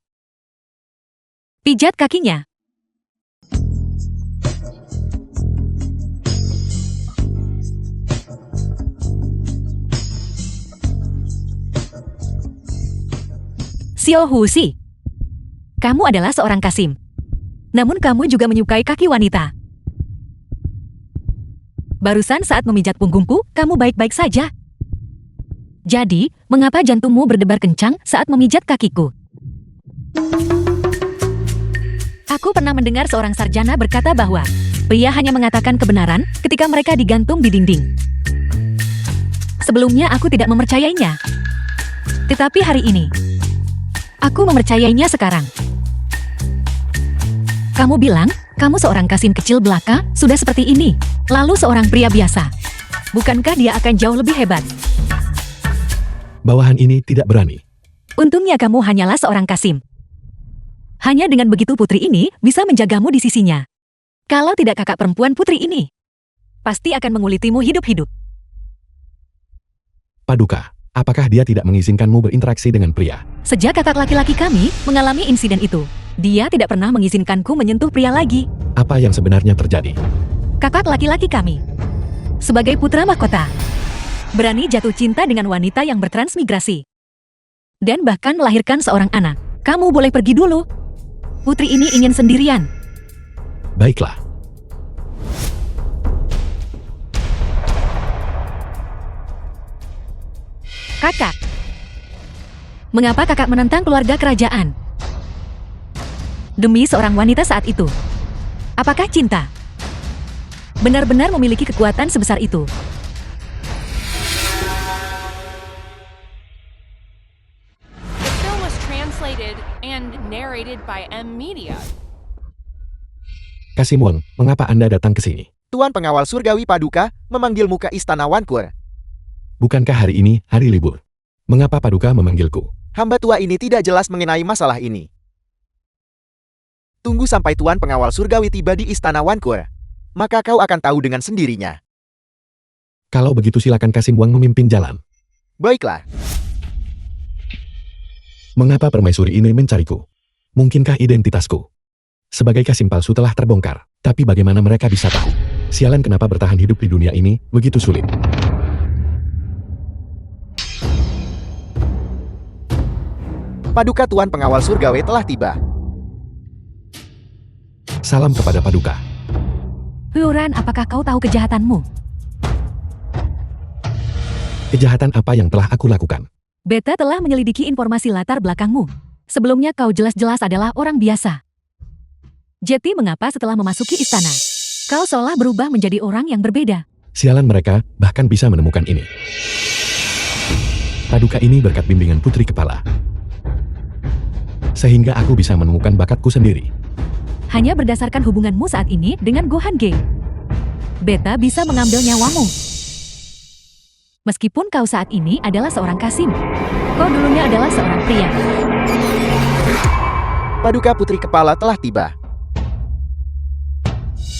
Pijat kakinya. Xiao Husi. Kamu adalah seorang Kasim. Namun kamu juga menyukai kaki wanita. Barusan saat memijat punggungku, kamu baik-baik saja. Jadi, mengapa jantungmu berdebar kencang saat memijat kakiku? Aku pernah mendengar seorang sarjana berkata bahwa pria hanya mengatakan kebenaran ketika mereka digantung di dinding. Sebelumnya aku tidak mempercayainya. Tetapi hari ini, aku mempercayainya sekarang. Kamu bilang, kamu seorang Kasim kecil belaka, sudah seperti ini. Lalu seorang pria biasa. Bukankah dia akan jauh lebih hebat? Bawahan ini tidak berani. Untungnya kamu hanyalah seorang Kasim. Hanya dengan begitu putri ini bisa menjagamu di sisinya. Kalau tidak kakak perempuan putri ini, pasti akan mengulitimu hidup-hidup. Paduka, apakah dia tidak mengizinkanmu berinteraksi dengan pria? Sejak kakak laki-laki kami mengalami insiden itu, dia tidak pernah mengizinkanku menyentuh pria lagi. Apa yang sebenarnya terjadi? Kakak laki-laki kami, sebagai putra mahkota, berani jatuh cinta dengan wanita yang bertransmigrasi. Dan bahkan melahirkan seorang anak. Kamu boleh pergi dulu. Putri ini ingin sendirian. Baiklah. Kakak. Mengapa kakak menentang keluarga kerajaan? Demi seorang wanita saat itu. Apakah cinta benar-benar memiliki kekuatan sebesar itu? The film was translated and narrated by M Media. Kasim Wang, mengapa Anda datang ke sini? Tuan Pengawal Surgawi Paduka memanggilmu ke Istana Wankur. Bukankah hari ini hari libur? Mengapa Paduka memanggilku? Hamba tua ini tidak jelas mengenai masalah ini. Tunggu sampai Tuan Pengawal Surgawi tiba di Istana Wankur. Maka kau akan tahu dengan sendirinya. Kalau begitu silakan Kasim Wang memimpin jalan. Baiklah. Mengapa permaisuri ini mencariku? Mungkinkah identitasku sebagai Kasim palsu telah terbongkar? Tapi bagaimana mereka bisa tahu? Sialan, kenapa bertahan hidup di dunia ini begitu sulit? Paduka Tuan Pengawal Surgawi telah tiba. Salam kepada Paduka. Huoran, apakah kau tahu kejahatanmu? Kejahatan apa yang telah aku lakukan? Beta telah menyelidiki informasi latar belakangmu. Sebelumnya kau jelas-jelas adalah orang biasa. Jadi mengapa setelah memasuki istana, kau seolah berubah menjadi orang yang berbeda? Sialan, mereka bahkan bisa menemukan ini. Paduka ini berkat bimbingan Putri Kepala. Sehingga aku bisa menemukan bakatku sendiri. Hanya berdasarkan hubunganmu saat ini dengan Gohan G, Beta bisa mengambil nyawamu. Meskipun kau saat ini adalah seorang Kasim, kau dulunya adalah seorang pria. Paduka Putri Kepala telah tiba.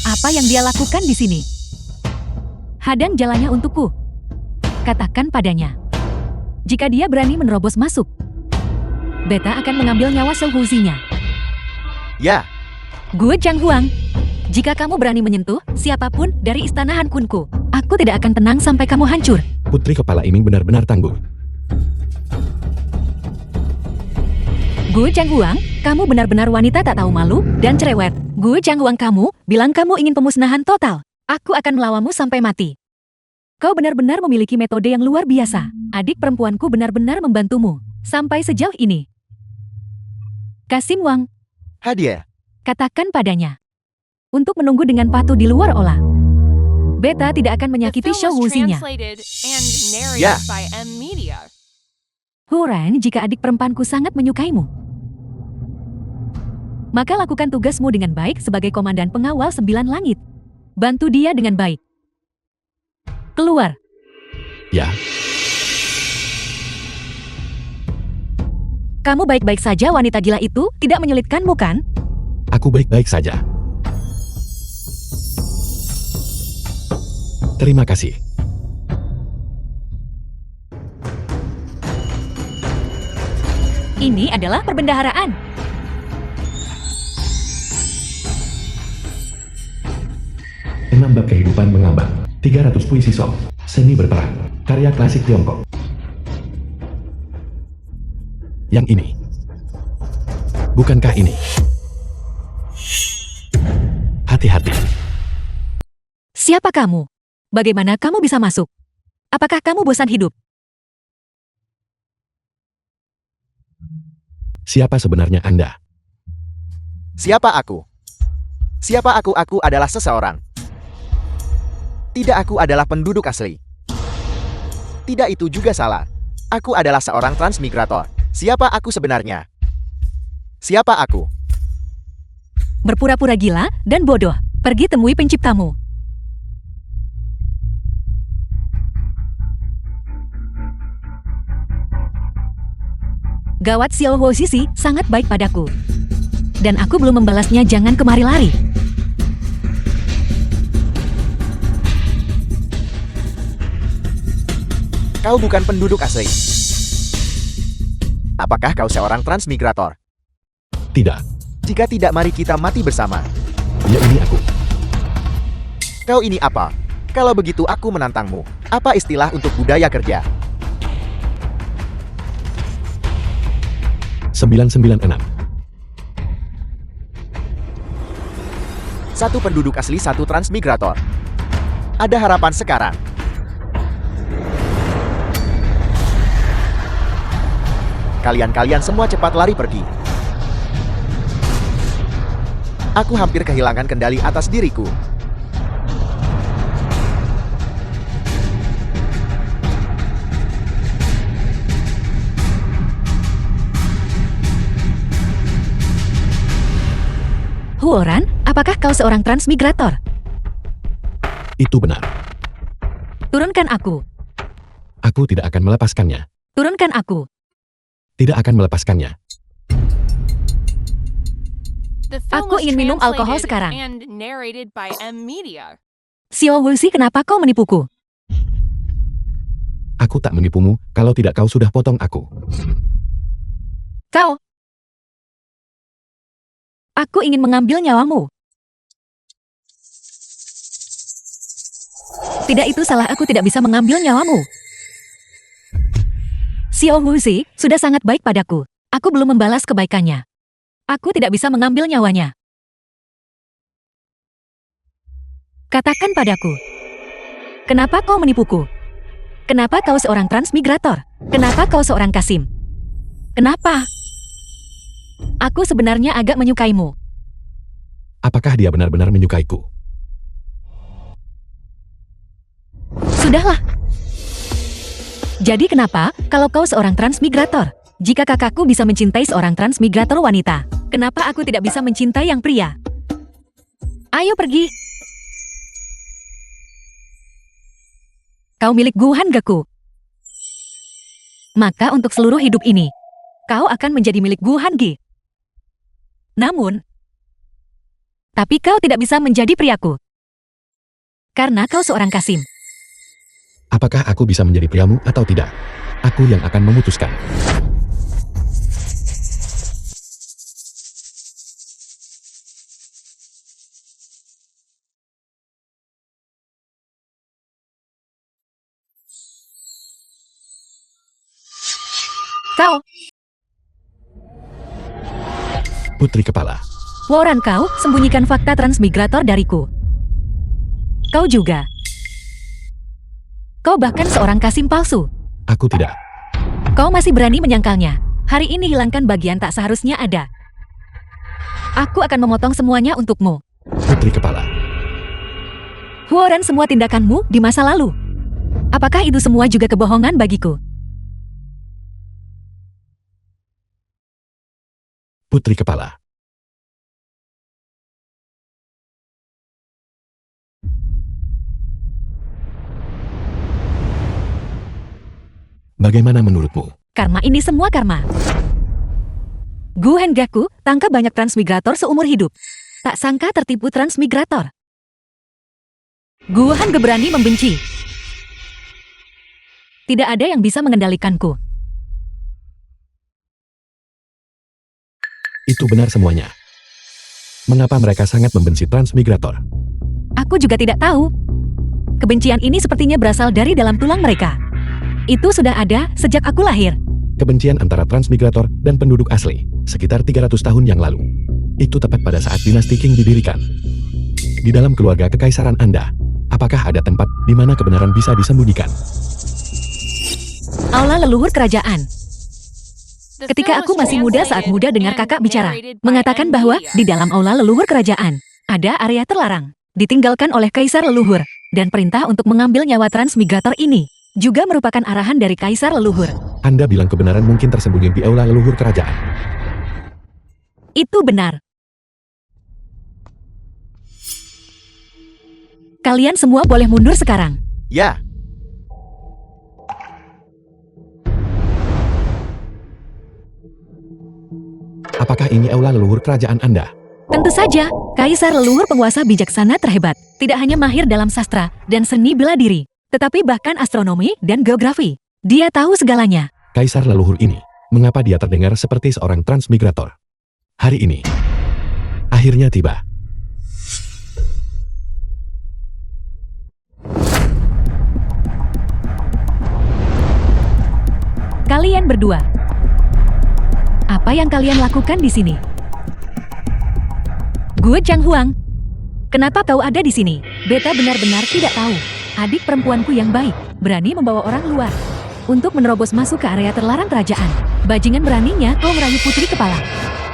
Apa yang dia lakukan di sini? Hadang jalannya untukku. Katakan padanya, jika dia berani menerobos masuk, Beta akan mengambil nyawa Shouhuzi-nya. Ya, Gue Zhang Huang. Jika kamu berani menyentuh siapapun dari istana Han Kunku, aku tidak akan tenang sampai kamu hancur. Putri Kepala ini benar-benar tangguh. Gue Zhang Huang, kamu benar-benar wanita tak tahu malu dan cerewet. Gue Zhang Huang, kamu bilang kamu ingin pemusnahan total. Aku akan melawanmu sampai mati. Kau benar-benar memiliki metode yang luar biasa. Adik perempuanku benar-benar membantumu sampai sejauh ini. Kasim Wang, hadiah. katakan padanya untuk menunggu dengan patuh di luar olah. Beta tidak akan The menyakiti film was Shouhuzi-nya. translated and narrated Yeah. by M Media. Huran, jika adik perempuanku sangat menyukaimu, maka lakukan tugasmu dengan baik sebagai komandan pengawal 9 langit. Bantu dia dengan baik. Keluar. Ya, Kamu baik-baik saja, wanita gila itu tidak menyulitkanmu kan? aku baik-baik saja. Terima kasih. Ini adalah perbendaharaan. Enam bab kehidupan mengambang. 300 puisi song. Seni berperang. Karya klasik Tiongkok. Yang ini. Bukankah ini? Hati-hati. Siapa kamu? Bagaimana kamu bisa masuk? Apakah kamu bosan hidup? Siapa sebenarnya Anda? Siapa aku? Siapa aku? Aku adalah seseorang. Tidak, aku adalah penduduk asli. Tidak, itu juga salah. Aku adalah seorang transmigrator. Siapa aku sebenarnya? Siapa aku? Berpura-pura gila dan bodoh. Pergi temui penciptamu. Gawat, Shouhuzi sangat baik padaku. Dan aku belum membalasnya, jangan kemari lari. Kau bukan penduduk asli. Apakah kau seorang transmigrator? Tidak. Jika tidak, mari kita mati bersama. Ya, ini aku. Kau ini apa? Kalau begitu aku menantangmu. Apa istilah untuk budaya kerja? 996. Satu penduduk asli, satu transmigrator. Ada harapan sekarang. Kalian semua cepat lari pergi. Aku hampir kehilangan kendali atas diriku. Huoran, apakah kau seorang transmigrator? Itu benar. Turunkan aku. Aku tidak akan melepaskannya. Turunkan aku. Tidak akan melepaskannya. The film Aku was ingin minum alkohol translated sekarang. and narrated by M Media. Shouhuzi, kenapa kau menipuku? Aku tak menipumu kalau tidak kau sudah potong aku. Kau. Aku ingin mengambil nyawamu. Tidak, itu salah, aku tidak bisa mengambil nyawamu. Xiao Wuzi sudah sangat baik padaku. Aku belum membalas kebaikannya. Aku tidak bisa mengambil nyawanya. Katakan padaku. Kenapa kau menipuku? Kenapa kau seorang transmigrator? Kenapa kau seorang Kasim? Kenapa? Aku sebenarnya agak menyukaimu. Apakah dia benar-benar menyukaiku? Sudahlah. Jadi kenapa, kalau kau seorang transmigrator, jika kakakku bisa mencintai seorang transmigrator wanita, kenapa aku tidak bisa mencintai yang pria? Ayo pergi. Kau milik Guhan Gaku. Maka untuk seluruh hidup ini, kau akan menjadi milik Guhan Gi. Tapi kau tidak bisa menjadi priaku. Karena kau seorang Kasim. Apakah aku bisa menjadi priamu atau tidak? Aku yang akan memutuskan. Kau, Putri Kepala. Warren, kau sembunyikan fakta transmigrator dariku. Kau juga. Kau bahkan seorang Kasim palsu. Aku tidak. Kau masih berani menyangkalnya. Hari ini hilangkan bagian tak seharusnya ada. Aku akan memotong semuanya untukmu. Putri Kepala. Warren, semua tindakanmu di masa lalu. Apakah itu semua juga kebohongan bagiku? Putri Kepala. Bagaimana menurutmu? Karma ini semua karma. Guhen Gaku tangkap banyak transmigrator seumur hidup. Tak sangka tertipu transmigrator. Guhan berani membenci. Tidak ada yang bisa mengendalikanku. Itu benar semuanya. Mengapa mereka sangat membenci transmigrator? Aku juga tidak tahu. Kebencian ini sepertinya berasal dari dalam tulang mereka. Itu sudah ada sejak aku lahir. Kebencian antara transmigrator dan penduduk asli, sekitar 300 tahun yang lalu. Itu tepat pada saat dinasti Qing didirikan. Di dalam keluarga kekaisaran Anda, apakah ada tempat di mana kebenaran bisa disembunyikan? Aula leluhur kerajaan. Ketika aku masih muda, saat muda dengar kakak bicara, mengatakan bahwa di dalam aula leluhur kerajaan, ada area terlarang, ditinggalkan oleh kaisar leluhur, dan perintah untuk mengambil nyawa transmigrator ini juga merupakan arahan dari kaisar leluhur. Anda bilang kebenaran mungkin tersembunyi di aula leluhur kerajaan. Itu benar. Kalian semua boleh mundur sekarang. Ya, Apakah ini aula leluhur kerajaan Anda? Tentu saja, kaisar leluhur penguasa bijaksana terhebat, tidak hanya mahir dalam sastra dan seni bela diri, tetapi bahkan astronomi dan geografi. Dia tahu segalanya. Kaisar leluhur ini, mengapa dia terdengar seperti seorang transmigrator? Hari ini, akhirnya tiba. Kalian berdua, apa yang kalian lakukan di sini? Gue Chang Huang. Kenapa kau ada di sini? Beta benar-benar tidak tahu. Adik perempuanku yang baik, berani membawa orang luar untuk menerobos masuk ke area terlarang kerajaan. Bajingan beraninya kau merayu putri kepala.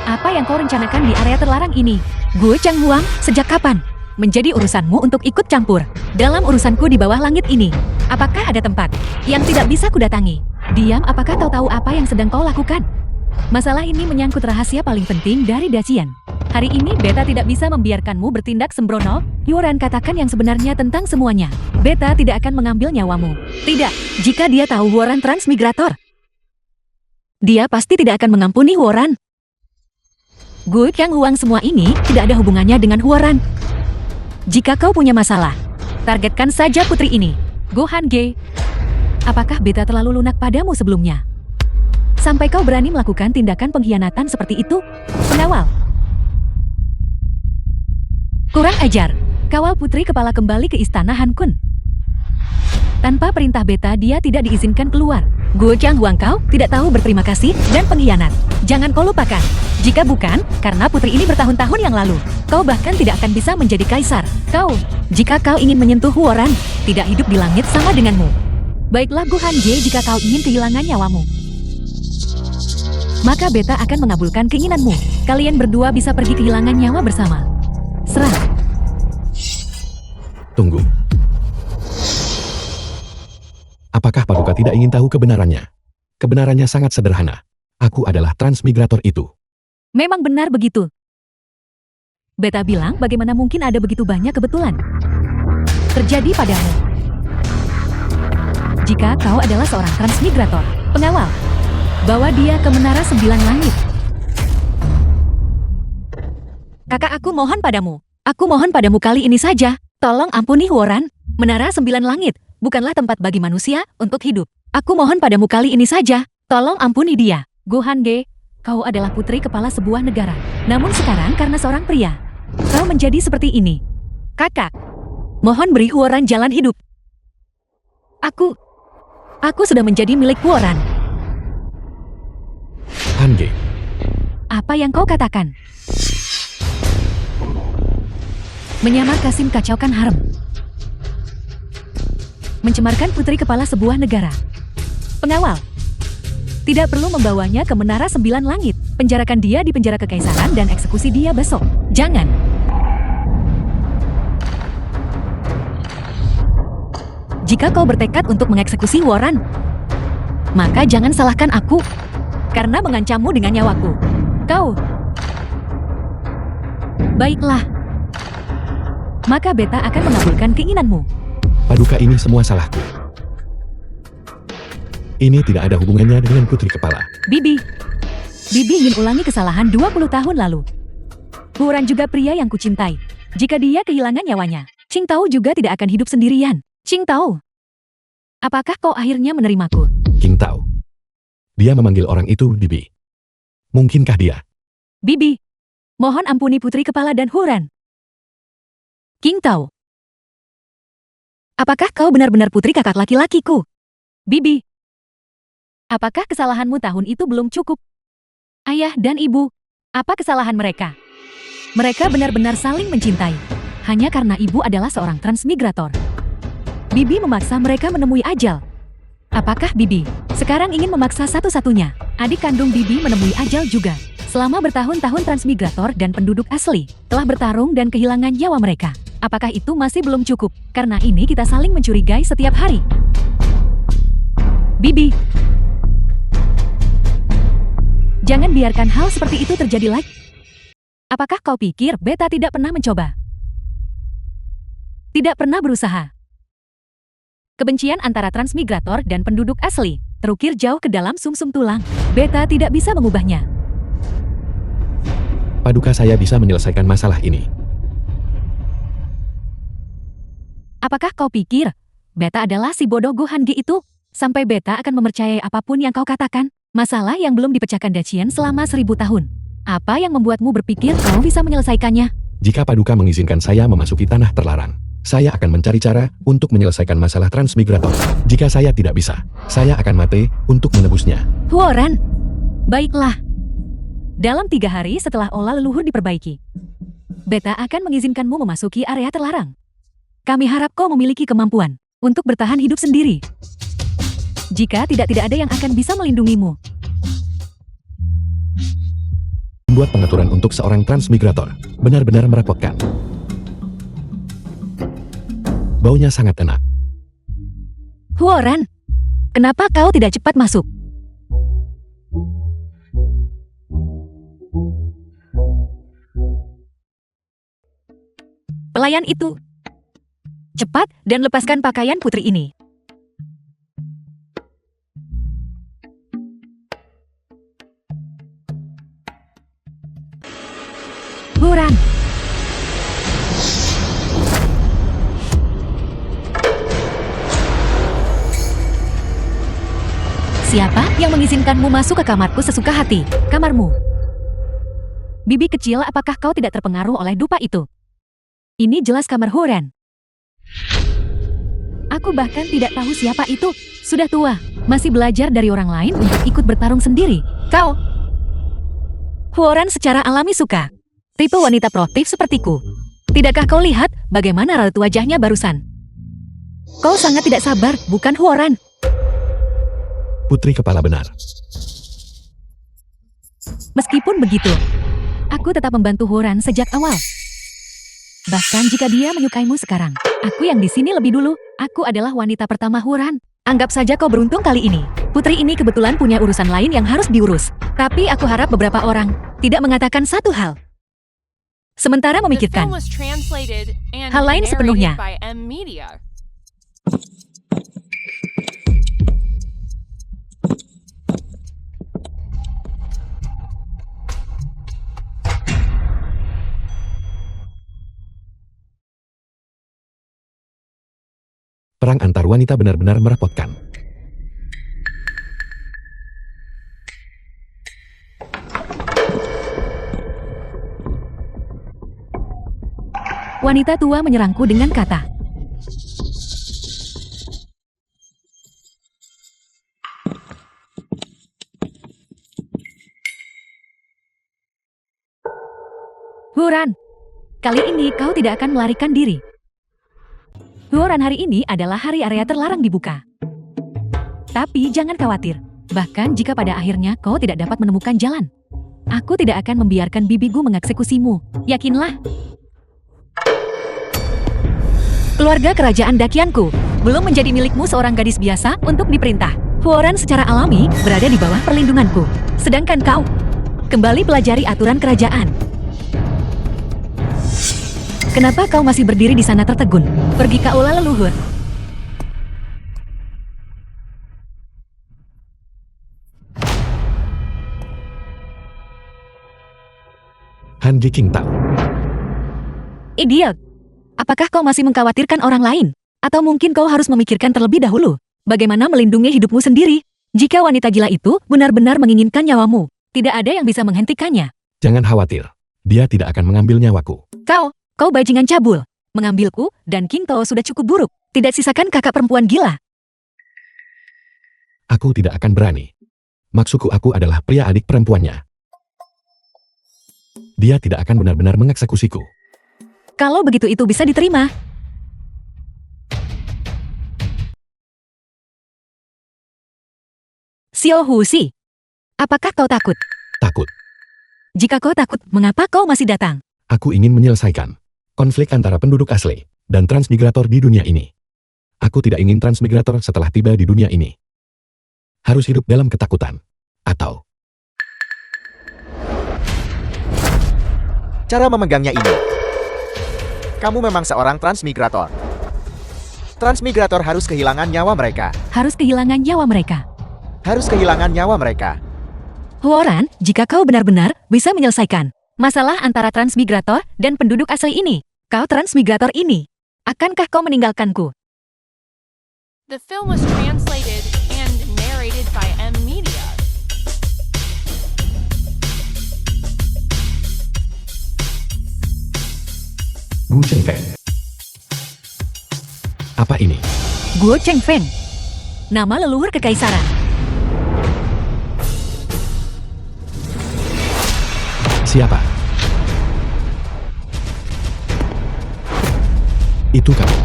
Apa yang kau rencanakan di area terlarang ini? Gue Chang Huang, sejak kapan menjadi urusanmu untuk ikut campur dalam urusanku di bawah langit ini? Apakah ada tempat yang tidak bisa kudatangi? Diam, apakah kau tahu apa yang sedang kau lakukan? Masalah ini menyangkut rahasia paling penting dari Dacian. Hari ini Beta tidak bisa membiarkanmu bertindak sembrono. Yuran katakan yang sebenarnya tentang semuanya. Beta tidak akan mengambil nyawamu. Tidak, jika dia tahu Warren transmigrator, dia pasti tidak akan mengampuni Warren. Gue Chang Huang, semua ini tidak ada hubungannya dengan Warren. Jika kau punya masalah, targetkan saja putri ini, Gohan Ge. Apakah Beta terlalu lunak padamu sebelumnya? Sampai kau berani melakukan tindakan pengkhianatan seperti itu? Pengawal. Kurang ajar. Kawal putri kepala kembali ke istana Han Kun. Tanpa perintah beta dia tidak diizinkan keluar. Guo Chang Huang kau tidak tahu berterima kasih dan pengkhianat. Jangan kau lupakan. Jika bukan, karena putri ini bertahun-tahun yang lalu, kau bahkan tidak akan bisa menjadi kaisar. Jika kau ingin menyentuh Huoran, tidak hidup di langit sama denganmu. Baiklah Gu Hanje, jika kau ingin kehilangan nyawamu, maka beta akan mengabulkan keinginanmu. Kalian berdua bisa pergi kehilangan nyawa bersama. Serah. Tunggu. Apakah Paduka tidak ingin tahu kebenarannya? Kebenarannya sangat sederhana. Aku adalah transmigrator itu. Memang benar begitu. Beta bilang bagaimana mungkin ada begitu banyak kebetulan terjadi padamu. Jika kau adalah seorang transmigrator, pengawal, bawa dia ke Menara Sembilan Langit. Kakak, aku mohon padamu. Aku mohon padamu kali ini saja. Tolong ampuni Huoran. Menara Sembilan Langit bukanlah tempat bagi manusia untuk hidup. Aku mohon padamu kali ini saja. Tolong ampuni dia. Gu Hanje, kau adalah putri kepala sebuah negara. Namun sekarang karena seorang pria, kau menjadi seperti ini. Kakak, mohon beri Huoran jalan hidup. Aku sudah menjadi milik Huoran. Hanje, Apa yang kau katakan? Menyamar Kasim kacaukan harem. Mencemarkan putri kepala sebuah negara. Pengawal, tidak perlu membawanya ke Menara Sembilan Langit. Penjarakan dia di penjara kekaisaran dan eksekusi dia besok. Jangan. Jika kau bertekad untuk mengeksekusi Huoran, maka jangan salahkan aku karena mengancammu dengan nyawaku. Baiklah. Maka beta akan mengabulkan keinginanmu. Paduka, ini semua salahku. Ini tidak ada hubungannya dengan putri kepala. Bibi ingin ulangi kesalahan 20 tahun lalu. Huoran juga pria yang kucintai. Jika dia kehilangan nyawanya, Qingtao juga tidak akan hidup sendirian. Qingtao, apakah kau akhirnya menerimaku? Qingtao. Dia memanggil orang itu Bibi. Mungkinkah dia? Bibi, mohon ampuni putri kepala dan Huoran. Qingtao, apakah kau benar-benar putri kakak laki-lakiku? Bibi, apakah kesalahanmu tahun itu belum cukup? Ayah dan ibu, apa kesalahan mereka? Mereka benar-benar saling mencintai. Hanya karena ibu adalah seorang transmigrator. Bibi memaksa mereka menemui ajal. Apakah Bibi sekarang ingin memaksa satu-satunya adik kandung Bibi menemui ajal juga? Selama bertahun-tahun transmigrator dan penduduk asli telah bertarung dan kehilangan nyawa mereka. Apakah itu masih belum cukup? Karena ini kita saling mencurigai setiap hari. Bibi, jangan biarkan hal seperti itu terjadi lagi. Apakah kau pikir beta tidak pernah mencoba? Tidak pernah berusaha. Kebencian antara transmigrator dan penduduk asli terukir jauh ke dalam sumsum tulang. Beta tidak bisa mengubahnya. Paduka, saya bisa menyelesaikan masalah ini. Apakah kau pikir beta adalah si bodoh Gu Hanje itu? Sampai beta akan mempercayai apapun yang kau katakan? Masalah yang belum dipecahkan Dacian selama 1000 tahun. Apa yang membuatmu berpikir kau bisa menyelesaikannya? Jika Paduka mengizinkan saya memasuki tanah terlarang, saya akan mencari cara untuk menyelesaikan masalah transmigrator. Jika saya tidak bisa, saya akan mati untuk menebusnya. Huoran, baiklah. Dalam 3 hari setelah olah leluhur diperbaiki, beta akan mengizinkanmu memasuki area terlarang. Kami harap kau memiliki kemampuan untuk bertahan hidup sendiri. Jika tidak ada yang akan bisa melindungimu. Membuat pengaturan untuk seorang transmigrator benar-benar merepotkan. Baunya sangat enak. Huoran, kenapa kau tidak cepat masuk? Pelayan itu, cepat dan lepaskan pakaian putri ini. Huoran. Siapa yang mengizinkanmu masuk ke kamarku sesuka hati? Kamarmu. Bibi kecil, apakah kau tidak terpengaruh oleh dupa itu? Ini jelas kamar Huoran. Aku bahkan tidak tahu siapa itu. Sudah tua, masih belajar dari orang lain untuk ikut bertarung sendiri. Kau, Huoran secara alami suka tipe wanita proaktif sepertiku. Tidakkah kau lihat bagaimana raut wajahnya barusan? Kau sangat tidak sabar, bukan Huoran? Putri kepala benar. Meskipun begitu, aku tetap membantu Huoran sejak awal. Bahkan jika dia menyukaimu sekarang, aku yang di sini lebih dulu. Aku adalah wanita pertama Huoran. Anggap saja kau beruntung kali ini. Putri ini kebetulan punya urusan lain yang harus diurus. Tapi aku harap beberapa orang tidak mengatakan satu hal. Sementara The memikirkan film was translated and hal lain sepenuhnya. narrated by M Media. Perang antar wanita benar-benar merepotkan. wanita tua menyerangku dengan kata, Huoran, kali ini kau tidak akan melarikan diri. Huoran, hari ini adalah hari area terlarang dibuka. Tapi jangan khawatir, bahkan jika pada akhirnya kau tidak dapat menemukan jalan, aku tidak akan membiarkan bibiku mengeksekusimu, yakinlah. Keluarga kerajaan Dakianku belum menjadi milikmu seorang gadis biasa untuk diperintah. Huoran secara alami berada di bawah perlindunganku. Sedangkan kau, kembali pelajari aturan kerajaan. Kenapa kau masih berdiri di sana tertegun? Pergi ke aula leluhur. Han Jiking Tao. Idiot! Apakah kau masih mengkhawatirkan orang lain? Atau mungkin kau harus memikirkan terlebih dahulu bagaimana melindungi hidupmu sendiri? Jika wanita gila itu benar-benar menginginkan nyawamu, tidak ada yang bisa menghentikannya. Jangan khawatir, dia tidak akan mengambil nyawaku. Kau bajingan cabul. Mengambilku dan King Tao sudah cukup buruk. Tidak sisakan kakak perempuan gila. Aku tidak akan berani. Maksudku aku adalah pria adik perempuannya. Dia tidak akan benar-benar mengeksekusiku. Kalau begitu itu bisa diterima. Xiao Husi, apakah kau takut? Takut. Jika kau takut, mengapa kau masih datang? Aku ingin menyelesaikan konflik antara penduduk asli dan transmigrator di dunia ini. Aku tidak ingin transmigrator setelah tiba di dunia ini harus hidup dalam ketakutan. Atau Cara memegangnya ini. Kamu memang seorang transmigrator. Transmigrator harus kehilangan nyawa mereka. Harus kehilangan nyawa mereka. Harus kehilangan nyawa mereka. Huoran, jika kau benar-benar bisa menyelesaikan masalah antara transmigrator dan penduduk asli ini, kau transmigrator ini, akankah kau meninggalkanku? The film was translated and narrated by M Media. Gu Chengfeng. Apa ini? Guo Chengfeng, nama leluhur kekaisaran. Siapa? Itu kamu.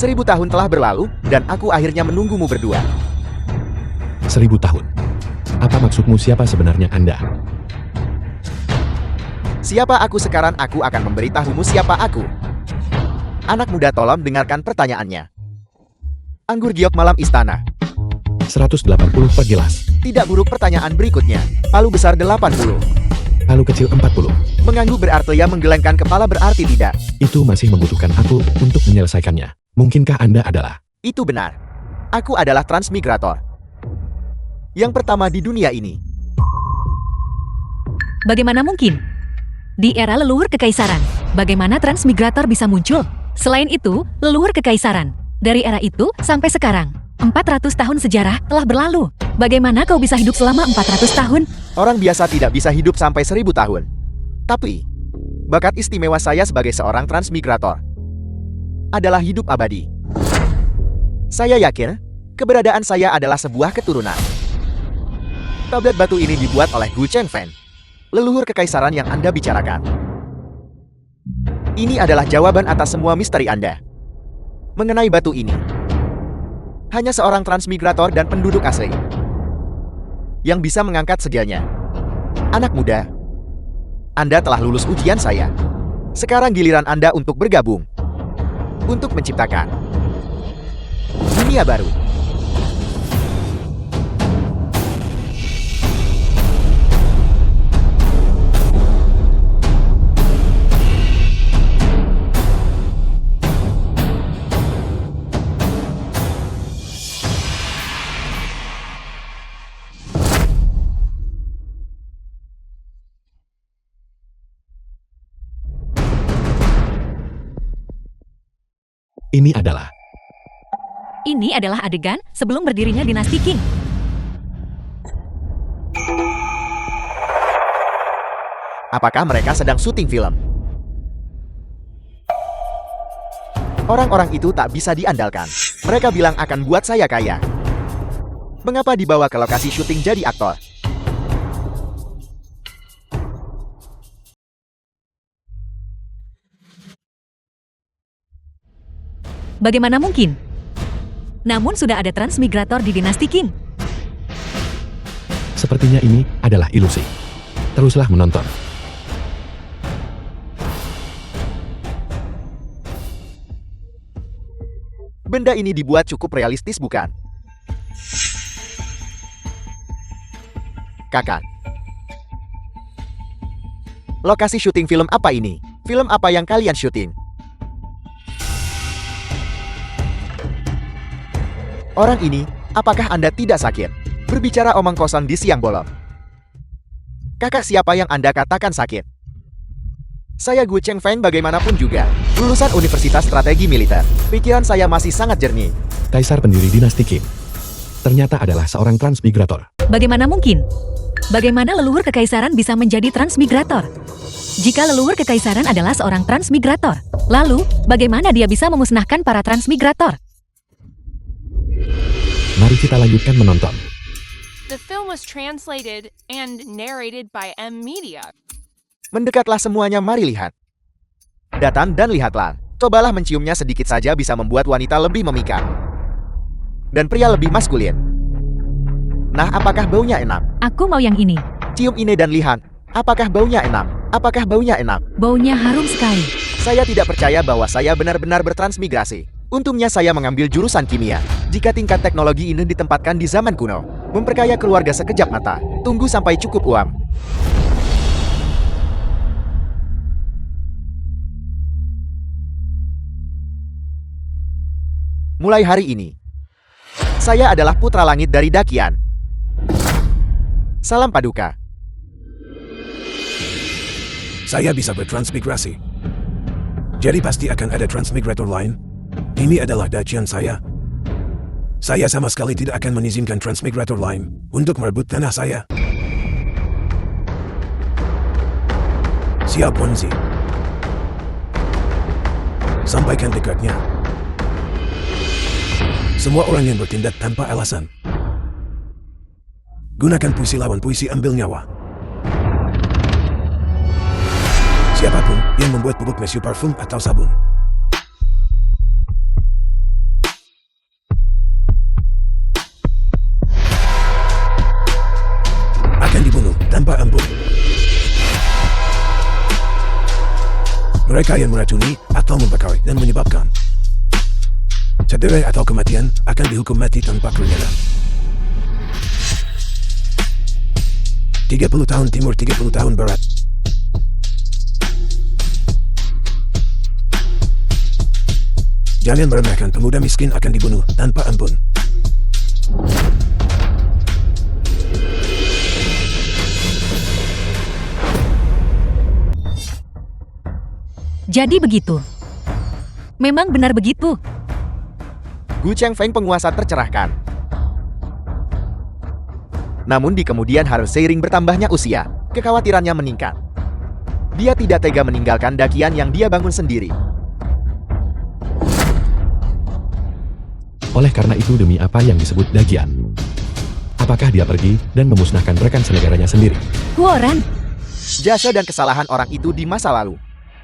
1000 tahun telah berlalu, dan aku akhirnya menunggumu berdua. 1000 tahun. Apa maksudmu, siapa sebenarnya Anda? Siapa aku sekarang? Aku akan memberitahumu siapa aku. Anak muda, tolong dengarkan pertanyaannya. Anggur giok malam istana. 180 per gelas. Tidak buruk. Pertanyaan berikutnya. Palu besar 80. Palu kecil 40. Mengangguk berarti ya, menggelengkan kepala berarti tidak. Itu masih membutuhkan aku untuk menyelesaikannya. Mungkinkah Anda adalah? Itu benar. Aku adalah transmigrator. Yang pertama di dunia ini. Bagaimana mungkin? Di era leluhur kekaisaran, bagaimana transmigrator bisa muncul? Selain itu, leluhur kekaisaran. Dari era itu sampai sekarang, 400 tahun sejarah telah berlalu. Bagaimana kau bisa hidup selama 400 tahun? Orang biasa tidak bisa hidup sampai 1000 tahun. Tapi, bakat istimewa saya sebagai seorang transmigrator adalah hidup abadi. Saya yakin, keberadaan saya adalah sebuah keturunan. Tablet batu ini dibuat oleh Gu Chengfeng, leluhur kekaisaran yang Anda bicarakan. Ini adalah jawaban atas semua misteri Anda. Mengenai batu ini, hanya seorang transmigrator dan penduduk asli yang bisa mengangkat segalanya. Anak muda, Anda telah lulus ujian saya. Sekarang giliran Anda untuk bergabung, untuk menciptakan dunia baru. Ini adalah Ini adalah adegan sebelum berdirinya dinasti Qing. Apakah mereka sedang syuting film? Orang-orang itu tak bisa diandalkan. Mereka bilang akan buat saya kaya. Mengapa dibawa ke lokasi syuting jadi aktor? Bagaimana mungkin? Namun sudah ada transmigrator di dinasti Qing. Sepertinya ini adalah ilusi. Teruslah menonton. Benda ini dibuat cukup realistis, bukan? Kakak. Lokasi syuting film apa ini? Film apa yang kalian syuting? Orang ini, apakah Anda tidak sakit? Berbicara omong kosong di siang bolong. Kakak siapa yang Anda katakan sakit? Saya Gu Chengfeng bagaimanapun juga. Lulusan Universitas Strategi Militer. Pikiran saya masih sangat jernih. Kaisar pendiri dinasti Qing ternyata adalah seorang transmigrator. Bagaimana mungkin? Bagaimana leluhur kekaisaran bisa menjadi transmigrator? Jika leluhur kekaisaran adalah seorang transmigrator, lalu bagaimana dia bisa memusnahkan para transmigrator? Mari kita lanjutkan menonton. The film was translated and narrated by M Media. Mendekatlah semuanya, mari lihat. Datang dan lihatlah. Cobalah menciumnya sedikit saja bisa membuat wanita lebih memikat. Dan pria lebih maskulin. Nah, apakah baunya enak? Aku mau yang ini. Cium ini dan lihat. Apakah baunya enak? Apakah baunya enak? Baunya harum sekali. Saya tidak percaya bahwa saya benar-benar bertransmigrasi. Untungnya saya mengambil jurusan kimia. Jika tingkat teknologi ini ditempatkan di zaman kuno, memperkaya keluarga sekejap mata. Tunggu sampai cukup uang. Mulai hari ini, saya adalah putra langit dari Dakian. Salam Paduka. Saya bisa bertransmigrasi. Jadi pasti akan ada transmigrator lain. Ini adalah dacian saya. Saya sama sekali tidak akan mengizinkan transmigrator lain untuk merebut tanah saya. Siap, Wanzi. Sampaikan dekatnya. Semua orang yang bertindak tanpa alasan. Gunakan puisi lawan puisi, ambil nyawa. Siapapun yang membuat bubuk mesu parfum atau sabun akan dibunuh tanpa ampun. Mereka yang meracuni atau membakar dan menyebabkan cedera atau kematian akan dihukum mati tanpa keringanan. 30 tahun timur, 30 tahun barat. Jangan meremehkan, pemuda miskin akan dibunuh tanpa ampun. Jadi begitu. Memang benar begitu. Gu Chengfeng penguasa tercerahkan. Namun di kemudian hari seiring bertambahnya usia, kekhawatirannya meningkat. Dia tidak tega meninggalkan Dakian yang dia bangun sendiri. Oleh karena itu demi apa yang disebut dakian? Apakah dia pergi dan memusnahkan rekan senegaranya sendiri? Huoran, Jasa dan kesalahan orang itu di masa lalu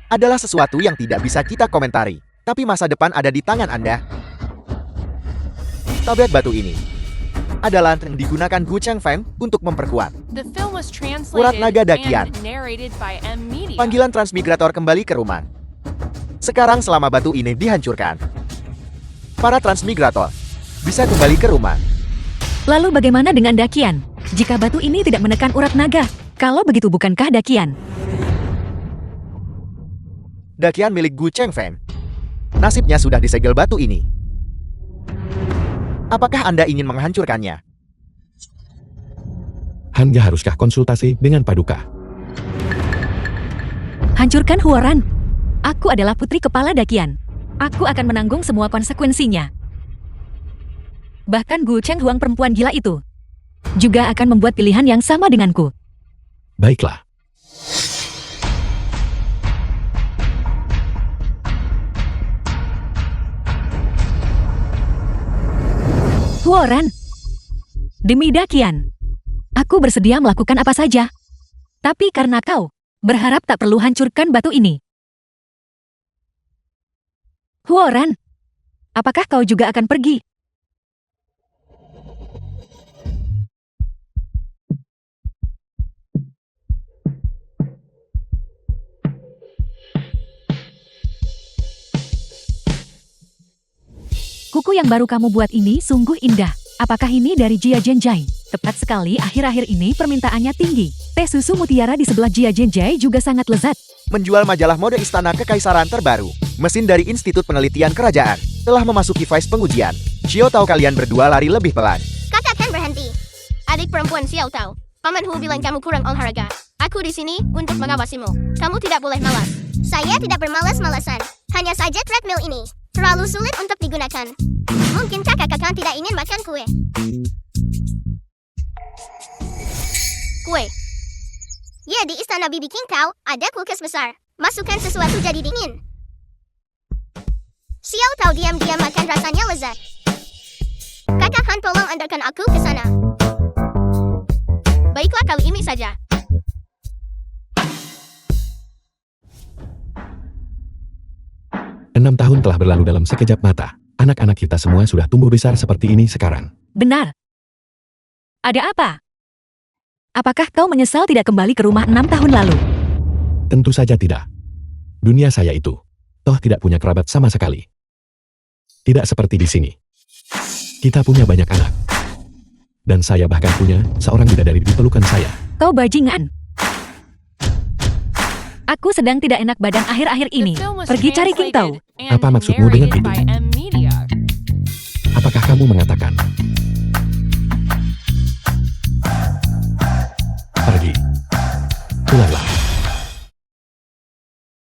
adalah sesuatu yang tidak bisa kita komentari. Tapi masa depan ada di tangan Anda. Tablet batu ini adalah yang digunakan Gu Chengfeng untuk memperkuat. The film was Urat translated naga dakian. and narrated by M-Media. Panggilan transmigrator kembali ke rumah. Sekarang selama batu ini dihancurkan, para transmigrator bisa kembali ke rumah. lalu bagaimana dengan dakian? Jika batu ini tidak menekan urat naga, kalau begitu bukankah dakian? Dakian milik Gu Chengfeng. Nasibnya sudah disegel batu ini. Apakah Anda ingin menghancurkannya? Hanja haruskah konsultasi dengan Paduka? Hancurkan Huoran. Aku adalah putri kepala dakian. Aku akan menanggung semua konsekuensinya. Bahkan Gu Cheng Huang perempuan gila itu juga akan membuat pilihan yang sama denganku. Baiklah. Huoran, demi dakian, aku bersedia melakukan apa saja. Tapi karena kau berharap tak perlu hancurkan batu ini. Huoran, apakah kau juga akan pergi? Kuku yang baru kamu buat ini sungguh indah. Apakah ini dari Jia Zhenjai? Tepat sekali, akhir-akhir ini permintaannya tinggi. Teh susu mutiara di sebelah Jia Zhenjai juga sangat lezat. Menjual majalah mode istana kekaisaran terbaru. Mesin dari Institut Penelitian Kerajaan telah memasuki fase pengujian. Xiao tahu kalian berdua lari lebih pelan. Katakan berhenti. Adik perempuan Xiao Tao. Paman Hu bilang kamu kurang olahraga. Aku di sini untuk mengawasimu. Kamu tidak boleh malas. Saya tidak bermalas-malasan. Hanya saja treadmill ini terlalu sulit untuk digunakan. Mungkinkah kakak tidak ingin makan kue? Kue. Ya, di istana Bibi King Tao ada kulkas besar. Masukkan sesuatu jadi dingin. Xiao Tao diam-diam makan, rasanya lezat. Kakak Han, tolong antarkan aku ke sana. Baiklah, kali ini saja. Enam tahun telah berlalu dalam sekejap mata. Anak-anak kita semua sudah tumbuh besar seperti ini sekarang. Benar. Ada apa? Apakah kau menyesal tidak kembali ke rumah 6 tahun lalu? Tentu saja tidak. Dunia saya itu, toh tidak punya kerabat sama sekali. Tidak seperti di sini. Kita punya banyak anak. Dan saya bahkan punya seorang bidadari di pelukan saya. Kau bajingan. Aku sedang tidak enak badan akhir-akhir ini. The film was Pergi cari King Tao. translated and Apa maksudmu dengan narrated itu? by M-Media. Apakah kamu mengatakan